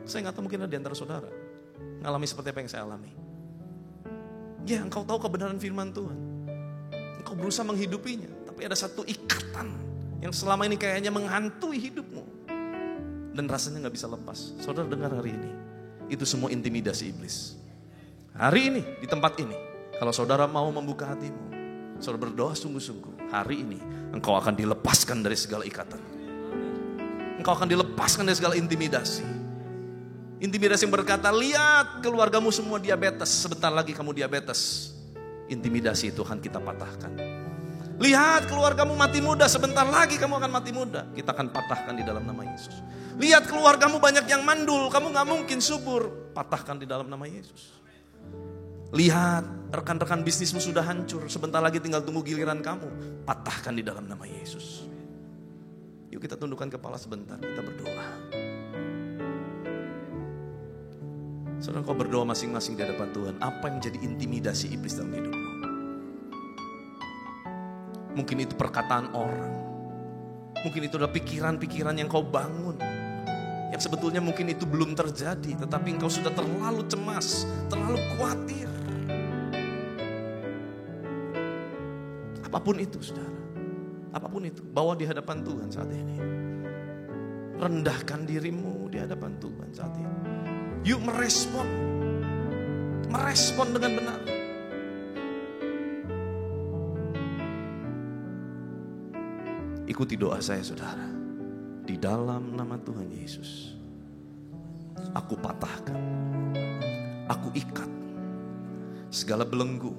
Saya gak tahu, mungkin ada di antara saudara ngalami seperti apa yang saya alami. Ya, engkau tahu kebenaran firman Tuhan. Engkau berusaha menghidupinya, tapi ada satu ikatan yang selama ini kayaknya menghantui hidupmu. Dan rasanya gak bisa lepas. Saudara dengar hari ini, itu semua intimidasi iblis. Hari ini, di tempat ini, kalau saudara mau membuka hatimu, saudara berdoa sungguh-sungguh, hari ini engkau akan dilepaskan dari segala ikatan. Engkau akan dilepaskan dari segala intimidasi. Intimidasi yang berkata, lihat keluargamu semua diabetes, sebentar lagi kamu diabetes. Intimidasi itu akan kita patahkan. Lihat keluargamu mati muda, sebentar lagi kamu akan mati muda. Kita akan patahkan di dalam nama Yesus. Lihat keluargamu banyak yang mandul, kamu gak mungkin subur. Patahkan di dalam nama Yesus. Lihat rekan-rekan bisnismu sudah hancur, sebentar lagi tinggal tunggu giliran kamu. Patahkan di dalam nama Yesus. Yuk kita tundukkan kepala sebentar, kita berdoa. Saudara, kau berdoa masing-masing di hadapan Tuhan. Apa yang menjadi intimidasi iblis dalam hidupmu? Mungkin itu perkataan orang. Mungkin itu adalah pikiran-pikiran yang kau bangun. Yang sebetulnya mungkin itu belum terjadi. Tetapi engkau sudah terlalu cemas, terlalu khawatir. Apapun itu, saudara. Apapun itu, bawa di hadapan Tuhan saat ini. Rendahkan dirimu di hadapan Tuhan saat ini. Yuk merespon dengan benar. Ikuti doa saya, saudara. Di dalam nama Tuhan Yesus, aku patahkan, aku ikat segala belenggu,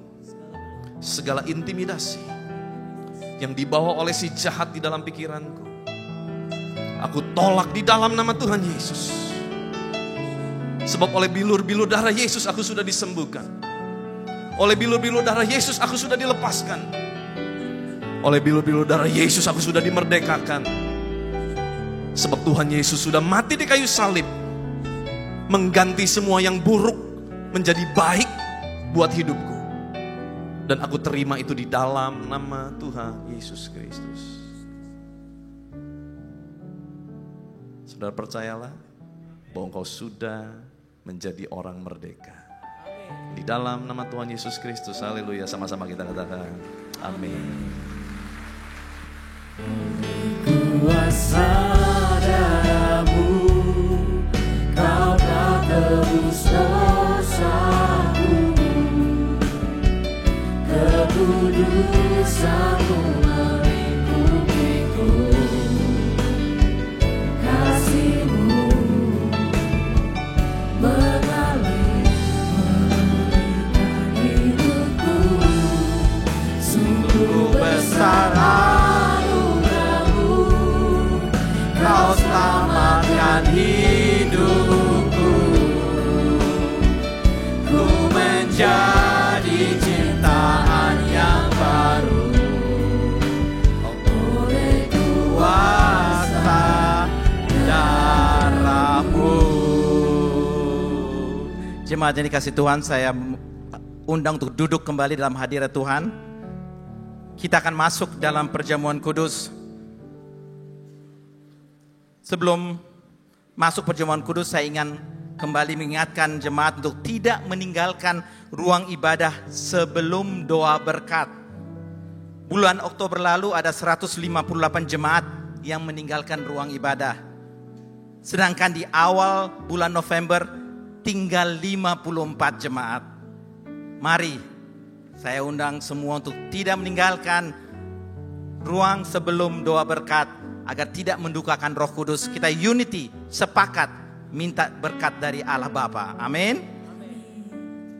segala intimidasi yang dibawa oleh si jahat di dalam pikiranku. Aku tolak di dalam nama Tuhan Yesus. Sebab oleh bilur-bilur darah Yesus aku sudah disembuhkan. Oleh bilur-bilur darah Yesus aku sudah dilepaskan. Oleh bilur-bilur darah Yesus aku sudah dimerdekakan. Sebab Tuhan Yesus sudah mati di kayu salib, mengganti semua yang buruk menjadi baik buat hidupku. Dan aku terima itu di dalam nama Tuhan Yesus Kristus. Saudara percayalah bahwa engkau sudah menjadi orang merdeka. Di dalam nama Tuhan Yesus Kristus, haleluya, sama-sama kita katakan amin. Kuasa darahmu, kau telah tebus dosaku, kekudusanmu melingkupiku, kasihmu mengalirkan hidupku, sungguh besar anugerahmu, kau selamatkan hidupku, ku menjadi ciptaan yang baru oleh kuasa darahmu. Jemaat yang dikasih Tuhan, saya undang untuk duduk kembali dalam hadirat Tuhan. Kita akan masuk dalam perjamuan kudus. Sebelum masuk perjamuan kudus, saya ingin kembali mengingatkan jemaat untuk tidak meninggalkan ruang ibadah sebelum doa berkat. Bulan Oktober lalu ada 158 jemaat yang meninggalkan ruang ibadah. Sedangkan di awal bulan November tinggal 54 jemaat. Mari saya undang semua untuk tidak meninggalkan ruang sebelum doa berkat agar tidak mendukakan Roh Kudus. Kita unity, sepakat minta berkat dari Allah Bapa. Amin.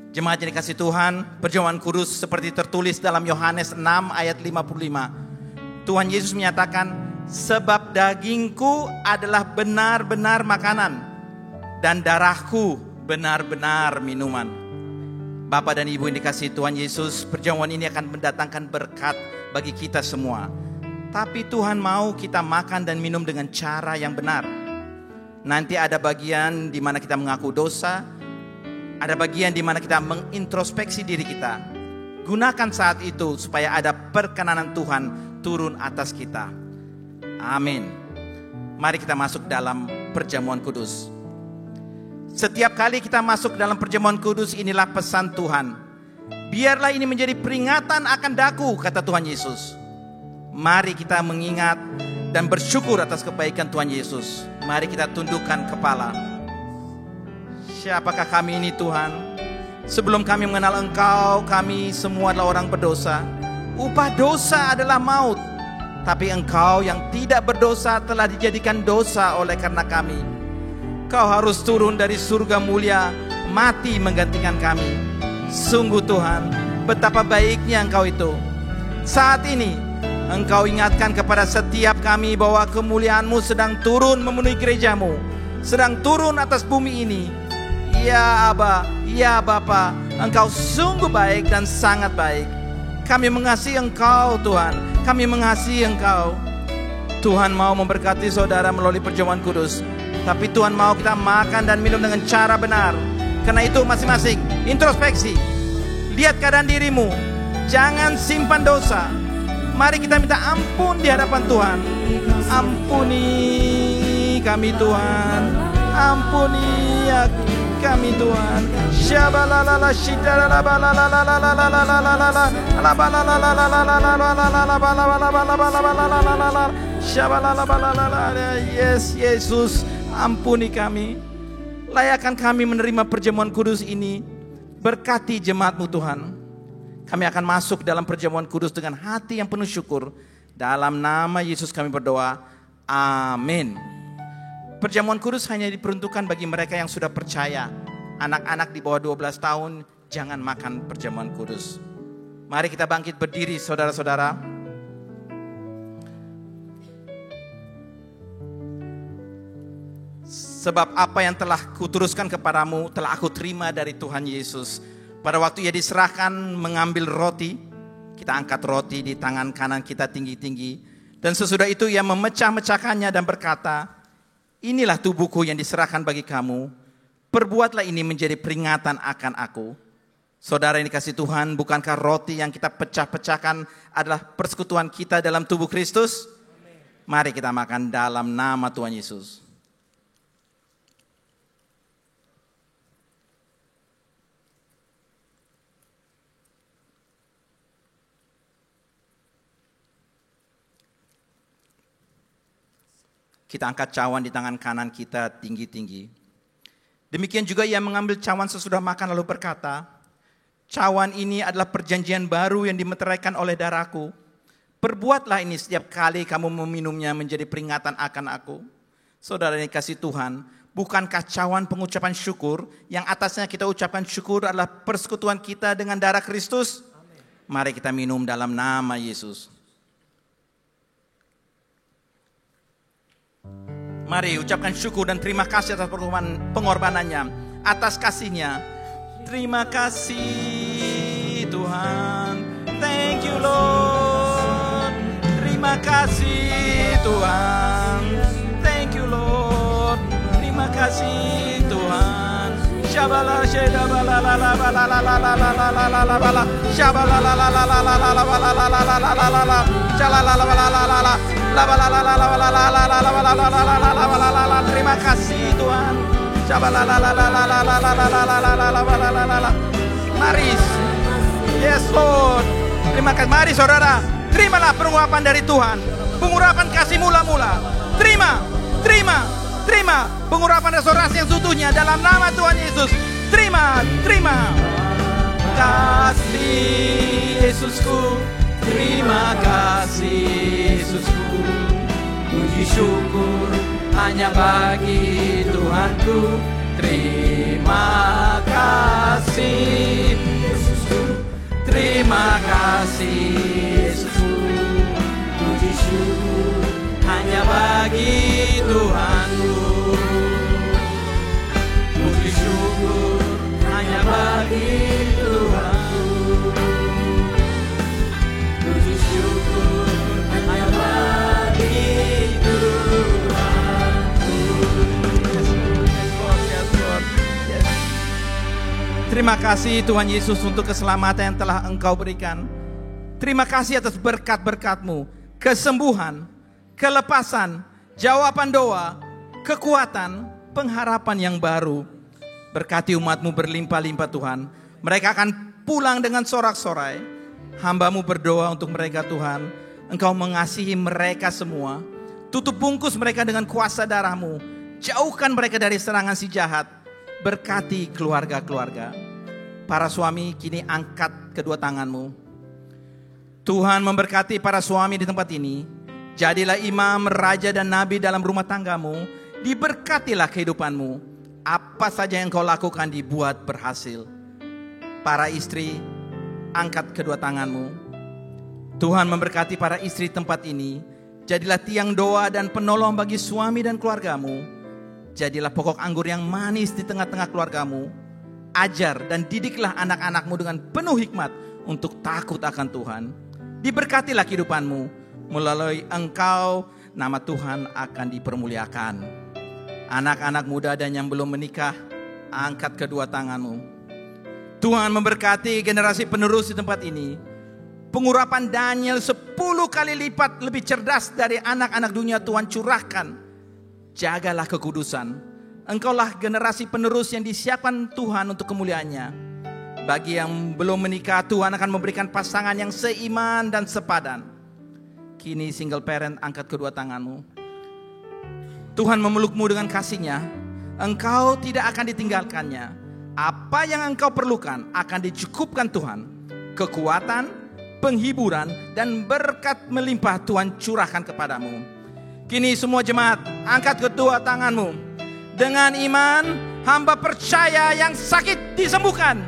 Jemaat yang dikasih Tuhan, perjamuan kudus seperti tertulis dalam Yohanes 6 ayat 55. Tuhan Yesus menyatakan, sebab dagingku adalah benar-benar makanan dan darahku benar-benar minuman. Bapak dan Ibu yang dikasih Tuhan Yesus, perjamuan ini akan mendatangkan berkat bagi kita semua. Tapi Tuhan mau kita makan dan minum dengan cara yang benar. Nanti ada bagian di mana kita mengaku dosa, ada bagian di mana kita mengintrospeksi diri kita. Gunakan saat itu supaya ada perkenanan Tuhan turun atas kita. Amin. Mari kita masuk dalam perjamuan kudus. Setiap kali kita masuk dalam perjamuan kudus, inilah pesan Tuhan. Biarlah ini menjadi peringatan akan daku, kata Tuhan Yesus. Mari kita mengingat dan bersyukur atas kebaikan Tuhan Yesus. Mari kita tundukkan kepala. Siapakah kami ini Tuhan? Sebelum kami mengenal Engkau, kami semua adalah orang berdosa. Upah dosa adalah maut. Tapi Engkau yang tidak berdosa telah dijadikan dosa oleh karena kami. Kau harus turun dari surga mulia, mati menggantikan kami. Sungguh Tuhan, betapa baiknya Engkau itu. Saat ini Engkau ingatkan kepada setiap kami bahwa kemuliaan-Mu sedang turun memenuhi gereja-Mu, sedang turun atas bumi ini. Ya Aba, ya Bapa, Engkau sungguh baik dan sangat baik. Kami mengasihi Engkau Tuhan, kami mengasihi Engkau. Tuhan mau memberkati saudara melalui perjamuan kudus. Tapi Tuhan mau kita makan dan minum dengan cara benar. Karena itu masing-masing introspeksi. Lihat keadaan dirimu, jangan simpan dosa. Mari kita minta ampun di hadapan Tuhan. Ampuni kami Tuhan, ampuni kami Tuhan. Shabalalala Yes, Yesus, ampuni kami. Layakkan kami menerima perjamuan kudus ini. Berkati jemaat-Mu Tuhan. Kami akan masuk dalam perjamuan kudus dengan hati yang penuh syukur. Dalam nama Yesus kami berdoa. Amin. Perjamuan kudus hanya diperuntukkan bagi mereka yang sudah percaya. Anak-anak di bawah 12 tahun jangan makan perjamuan kudus. Mari kita bangkit berdiri saudara-saudara. Sebab apa yang telah kuturuskan kepadamu telah aku terima dari Tuhan Yesus. Pada waktu Ia diserahkan mengambil roti, kita angkat roti di tangan kanan kita tinggi-tinggi. Dan sesudah itu Ia memecah-mecahkannya dan berkata, inilah tubuhku yang diserahkan bagi kamu. Perbuatlah ini menjadi peringatan akan aku. Saudara yang dikasih Tuhan, bukankah roti yang kita pecah-pecahkan adalah persekutuan kita dalam tubuh Kristus? Mari kita makan dalam nama Tuhan Yesus. Kita angkat cawan di tangan kanan kita tinggi-tinggi. Demikian juga ia mengambil cawan sesudah makan lalu berkata, cawan ini adalah perjanjian baru yang dimeteraikan oleh darahku. Perbuatlah ini setiap kali kamu meminumnya menjadi peringatan akan aku. Saudara yang dikasihi Tuhan, bukankah cawan pengucapan syukur yang atasnya kita ucapkan syukur adalah persekutuan kita dengan darah Kristus? Mari kita minum dalam nama Yesus. Mari ucapkan syukur dan terima kasih atas pengorbanannya, atas kasihnya. Terima kasih Tuhan. Thank you Lord. Terima kasih Tuhan. Thank you Lord. Terima kasih Tuhan. Shabala shedabala la la la la la la la la la la la la la. Shabala la la la la la la la la la la la la la la. Shalala la la la la la. Terima kasih Tuhan. Mari, yes Lord. Terima kasih. Mari saudara, terimalah pengurapan dari Tuhan. Pengurapan kasih mula-mula. Terima pengurapan restorasi yang seutuhnya dalam nama Tuhan Yesus. Terima kasih Yesusku. Terima kasih Yesusku. Puji syukur hanya bagi Tuhanku. Terima kasih Yesusku. Terima kasih Yesusku. Puji syukur hanya bagi Tuhanku. Puji syukur hanya bagi Tuhanku. Puji syukur hanya bagi Tuhanku. Yes. Terima kasih Tuhan Yesus untuk keselamatan yang telah Engkau berikan. Terima kasih atas berkat-berkat-Mu, kesembuhan, kelepasan, jawaban doa, kekuatan, pengharapan yang baru. Berkati umat-Mu berlimpah-limpah Tuhan. Mereka akan pulang dengan sorak-sorai. Hamba-Mu berdoa untuk mereka Tuhan. Engkau mengasihi mereka semua. Tutup bungkus mereka dengan kuasa darah-Mu. Jauhkan mereka dari serangan si jahat. Berkati keluarga-keluarga. Para suami kini angkat kedua tangan-Mu. Tuhan memberkati para suami di tempat ini. Jadilah imam, raja dan nabi dalam rumah tanggamu. Diberkatilah kehidupanmu. Apa saja yang kau lakukan dibuat berhasil. Para istri, angkat kedua tanganmu. Tuhan memberkati para istri tempat ini. Jadilah tiang doa dan penolong bagi suami dan keluargamu. Jadilah pokok anggur yang manis di tengah-tengah keluargamu. Ajar dan didiklah anak-anakmu dengan penuh hikmat untuk takut akan Tuhan. Diberkatilah kehidupanmu. Melalui engkau, nama Tuhan akan dipermuliakan. Anak-anak muda dan yang belum menikah, angkat kedua tanganmu. Tuhan memberkati generasi penerus di tempat ini. Pengurapan Daniel 10 kali lipat lebih cerdas dari anak-anak dunia Tuhan curahkan. Jagalah kekudusan. Engkaulah generasi penerus yang disiapkan Tuhan untuk kemuliaannya. Bagi yang belum menikah, Tuhan akan memberikan pasangan yang seiman dan sepadan. Kini single parent, angkat kedua tanganmu. Tuhan memelukmu dengan kasih-Nya. Engkau tidak akan ditinggalkannya. Apa yang engkau perlukan akan dicukupkan Tuhan. Kekuatan, penghiburan, dan berkat melimpah Tuhan curahkan kepadamu. Kini semua jemaat, angkat kedua tanganmu. Dengan iman, hamba percaya yang sakit disembuhkan.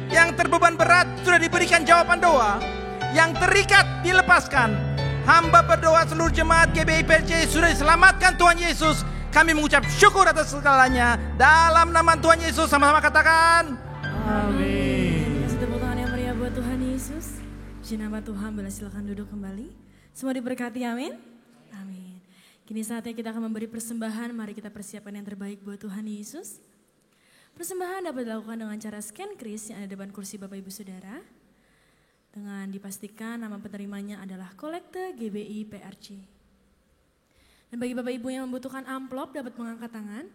Yang terbeban berat sudah diberikan jawaban doa. Yang terikat dilepaskan. Hamba berdoa seluruh jemaat GBI PRJ sudah diselamatkan Tuhan Yesus. Kami mengucap syukur atas segalanya. Dalam nama Tuhan Yesus sama-sama katakan amin. Kasih tepuk tangan yang meriah buat Tuhan Yesus. Puji nama Tuhan, boleh silakan duduk kembali. Semua diberkati, amin. Amin. Kini saatnya kita akan memberi persembahan. Mari kita persiapkan yang terbaik buat Tuhan Yesus. Persembahan dapat dilakukan dengan cara scan kris yang ada di depan kursi Bapak Ibu Saudara. Dengan dipastikan nama penerimanya adalah Kolekte GBI PRJ. Dan bagi Bapak Ibu yang membutuhkan amplop dapat mengangkat tangan.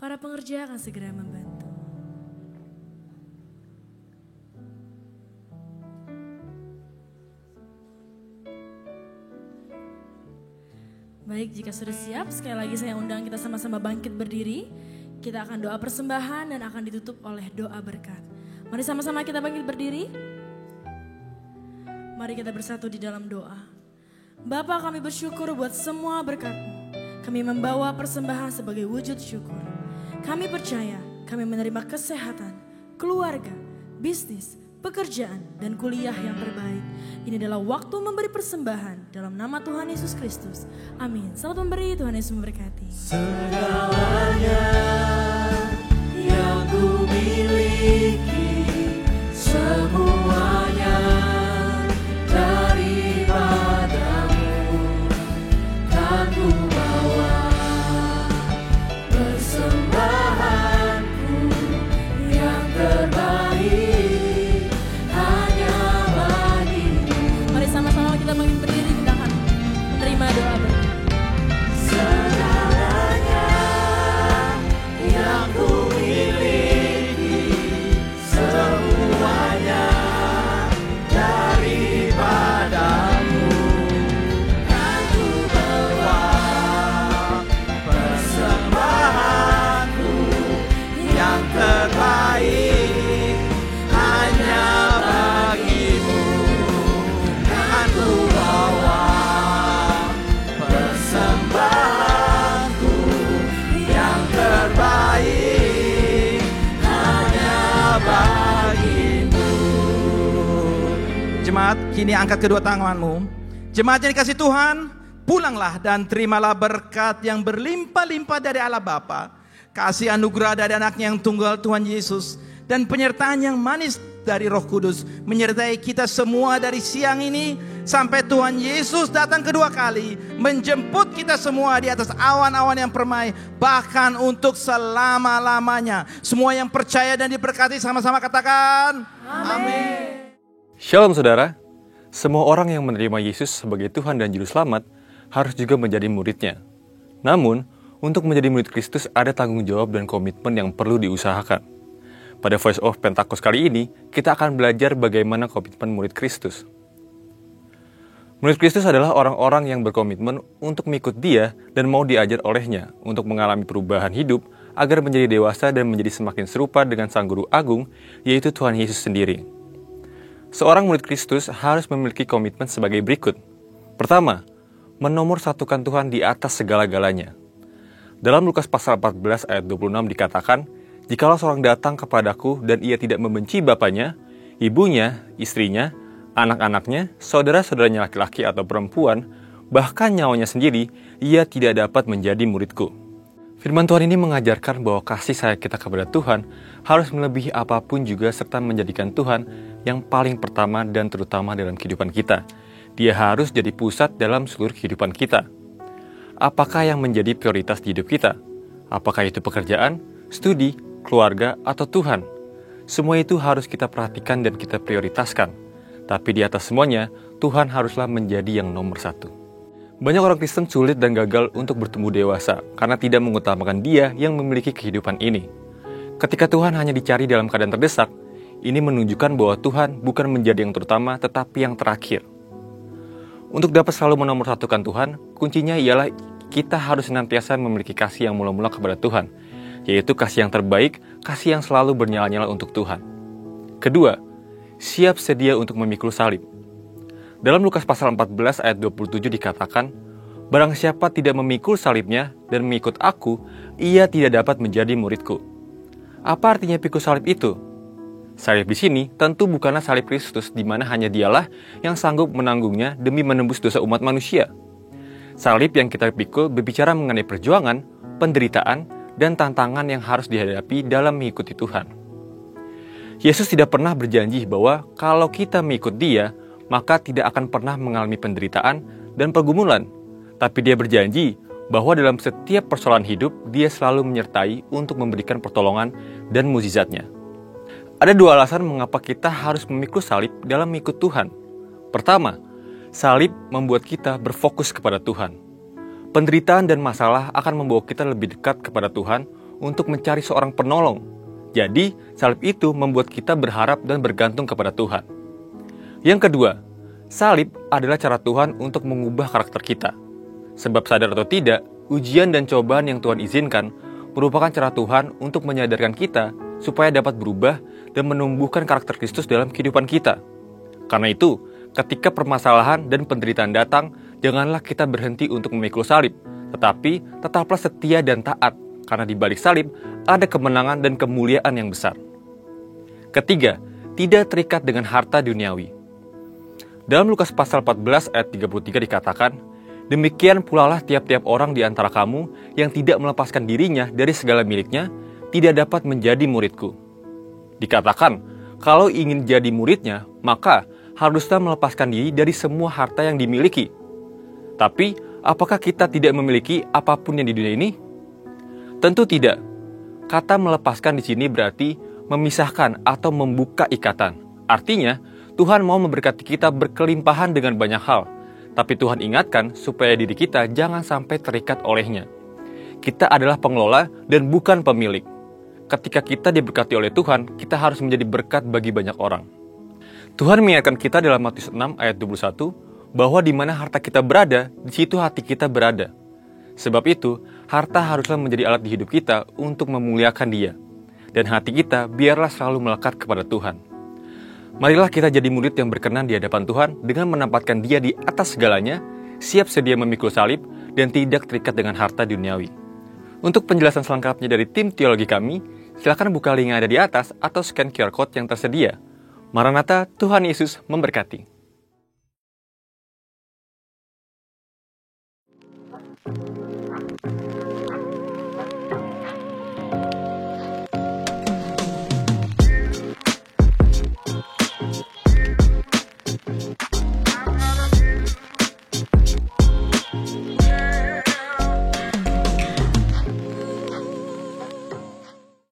Para pengerja akan segera membantu. Baik, jika sudah siap, sekali lagi saya undang kita sama-sama bangkit berdiri. Kita akan doa persembahan dan akan ditutup oleh doa berkat. Mari sama-sama kita bangkit berdiri. Mari kita bersatu di dalam doa. Bapa, kami bersyukur buat semua berkat-Mu. Kami membawa persembahan sebagai wujud syukur. Kami percaya kami menerima kesehatan, keluarga, bisnis, pekerjaan, dan kuliah yang terbaik. Ini adalah waktu memberi persembahan dalam nama Tuhan Yesus Kristus. Amin. Selamat memberi, Tuhan Yesus memberkati. Segalanya yang ku miliki, semuanya daripadamu, kan ku bawa persembahanku yang terbaik hanya bagimu. Mari sama-sama kita bangkit berdiri, kita akan menerima doa berkat. Segalanya yang ku miliki, semuanya daripadamu, kan ku bawa persembahanku yang terbaik hanya bagimu, kan ku bawa persembahanku yang terbaik hanya bagimu. Jemaat, kini angkat kedua tanganmu. Jemaat yang dikasih Tuhan, pulanglah dan terimalah berkat yang berlimpah-limpah dari Allah Bapa, kasih anugerah dari anaknya yang tunggal Tuhan Yesus, dan penyertaan yang manis dari Roh Kudus menyertai kita semua dari siang ini sampai Tuhan Yesus datang kedua kali, menjemput kita semua di atas awan-awan yang permai, bahkan untuk selama-lamanya. Semua yang percaya dan diberkati sama-sama katakan amin. Shalom saudara, semua orang yang menerima Yesus sebagai Tuhan dan Juru Selamat harus juga menjadi muridnya. Namun, untuk menjadi murid Kristus ada tanggung jawab dan komitmen yang perlu diusahakan. Pada Voice of Pentakos kali ini, kita akan belajar bagaimana komitmen murid Kristus. Murid Kristus adalah orang-orang yang berkomitmen untuk mengikut Dia dan mau diajar olehnya untuk mengalami perubahan hidup agar menjadi dewasa dan menjadi semakin serupa dengan Sang Guru Agung, yaitu Tuhan Yesus sendiri. Seorang murid Kristus harus memiliki komitmen sebagai berikut. Pertama, menomorsatukan Tuhan di atas segala-galanya. Dalam Lukas pasal 14 ayat 26 dikatakan, "Jikalau seorang datang kepadaku dan ia tidak membenci bapaknya, ibunya, istrinya, anak-anaknya, saudara-saudaranya laki-laki atau perempuan, bahkan nyawanya sendiri, ia tidak dapat menjadi muridku." Firman Tuhan ini mengajarkan bahwa kasih sayang kita kepada Tuhan harus melebihi apapun juga serta menjadikan Tuhan yang paling pertama dan terutama dalam kehidupan kita. Dia harus jadi pusat dalam seluruh kehidupan kita. Apakah yang menjadi prioritas di hidup kita? Apakah itu pekerjaan, studi, keluarga, atau Tuhan? Semua itu harus kita perhatikan dan kita prioritaskan. Tapi di atas semuanya, Tuhan haruslah menjadi yang nomor satu. Banyak orang Kristen sulit dan gagal untuk bertumbuh dewasa karena tidak mengutamakan Dia yang memiliki kehidupan ini. Ketika Tuhan hanya dicari dalam keadaan terdesak, ini menunjukkan bahwa Tuhan bukan menjadi yang terutama tetapi yang terakhir. Untuk dapat selalu menomorsatukan Tuhan, kuncinya ialah kita harus senantiasa memiliki kasih yang mula-mula kepada Tuhan, yaitu kasih yang terbaik, kasih yang selalu bernyala-nyala untuk Tuhan. Kedua, siap sedia untuk memikul salib. Dalam Lukas pasal 14 ayat 27 dikatakan, "Barang siapa tidak memikul salibnya dan mengikut aku, ia tidak dapat menjadi muridku." Apa artinya pikul salib itu? Salib di sini tentu bukanlah salib Kristus di mana hanya Dialah yang sanggup menanggungnya demi menembus dosa umat manusia. Salib yang kita pikul berbicara mengenai perjuangan, penderitaan, dan tantangan yang harus dihadapi dalam mengikuti Tuhan. Yesus tidak pernah berjanji bahwa kalau kita mengikut Dia, maka tidak akan pernah mengalami penderitaan dan pergumulan. Tapi Dia berjanji bahwa dalam setiap persoalan hidup, Dia selalu menyertai untuk memberikan pertolongan dan mukjizat-Nya. Ada dua alasan mengapa kita harus memikul salib dalam mengikut Tuhan. Pertama, salib membuat kita berfokus kepada Tuhan. Penderitaan dan masalah akan membawa kita lebih dekat kepada Tuhan untuk mencari seorang penolong. Jadi, salib itu membuat kita berharap dan bergantung kepada Tuhan. Yang kedua, salib adalah cara Tuhan untuk mengubah karakter kita. Sebab sadar atau tidak, ujian dan cobaan yang Tuhan izinkan merupakan cara Tuhan untuk menyadarkan kita supaya dapat berubah dan menumbuhkan karakter Kristus dalam kehidupan kita. Karena itu, ketika permasalahan dan penderitaan datang, janganlah kita berhenti untuk memikul salib, tetapi tetaplah setia dan taat, karena di balik salib ada kemenangan dan kemuliaan yang besar. Ketiga, tidak terikat dengan harta duniawi. Dalam Lukas pasal 14 ayat 33 dikatakan, demikian pula lah tiap-tiap orang di antara kamu yang tidak melepaskan dirinya dari segala miliknya, tidak dapat menjadi muridku. Dikatakan, kalau ingin jadi muridnya, maka haruslah melepaskan diri dari semua harta yang dimiliki. Tapi, apakah kita tidak memiliki apapun yang di dunia ini? Tentu tidak. Kata melepaskan di sini berarti memisahkan atau membuka ikatan. Artinya, Tuhan mau memberkati kita berkelimpahan dengan banyak hal, tapi Tuhan ingatkan supaya diri kita jangan sampai terikat olehnya. Kita adalah pengelola dan bukan pemilik. Ketika kita diberkati oleh Tuhan, kita harus menjadi berkat bagi banyak orang. Tuhan mengingatkan kita dalam Matius 6 ayat 21, bahwa di mana harta kita berada, di situ hati kita berada. Sebab itu, harta haruslah menjadi alat di hidup kita untuk memuliakan Dia. Dan hati kita biarlah selalu melekat kepada Tuhan. Marilah kita jadi murid yang berkenan di hadapan Tuhan dengan menempatkan Dia di atas segalanya, siap sedia memikul salib, dan tidak terikat dengan harta duniawi. Untuk penjelasan selengkapnya dari tim teologi kami, silakan buka link yang ada di atas atau scan QR Code yang tersedia. Maranatha, Tuhan Yesus memberkati.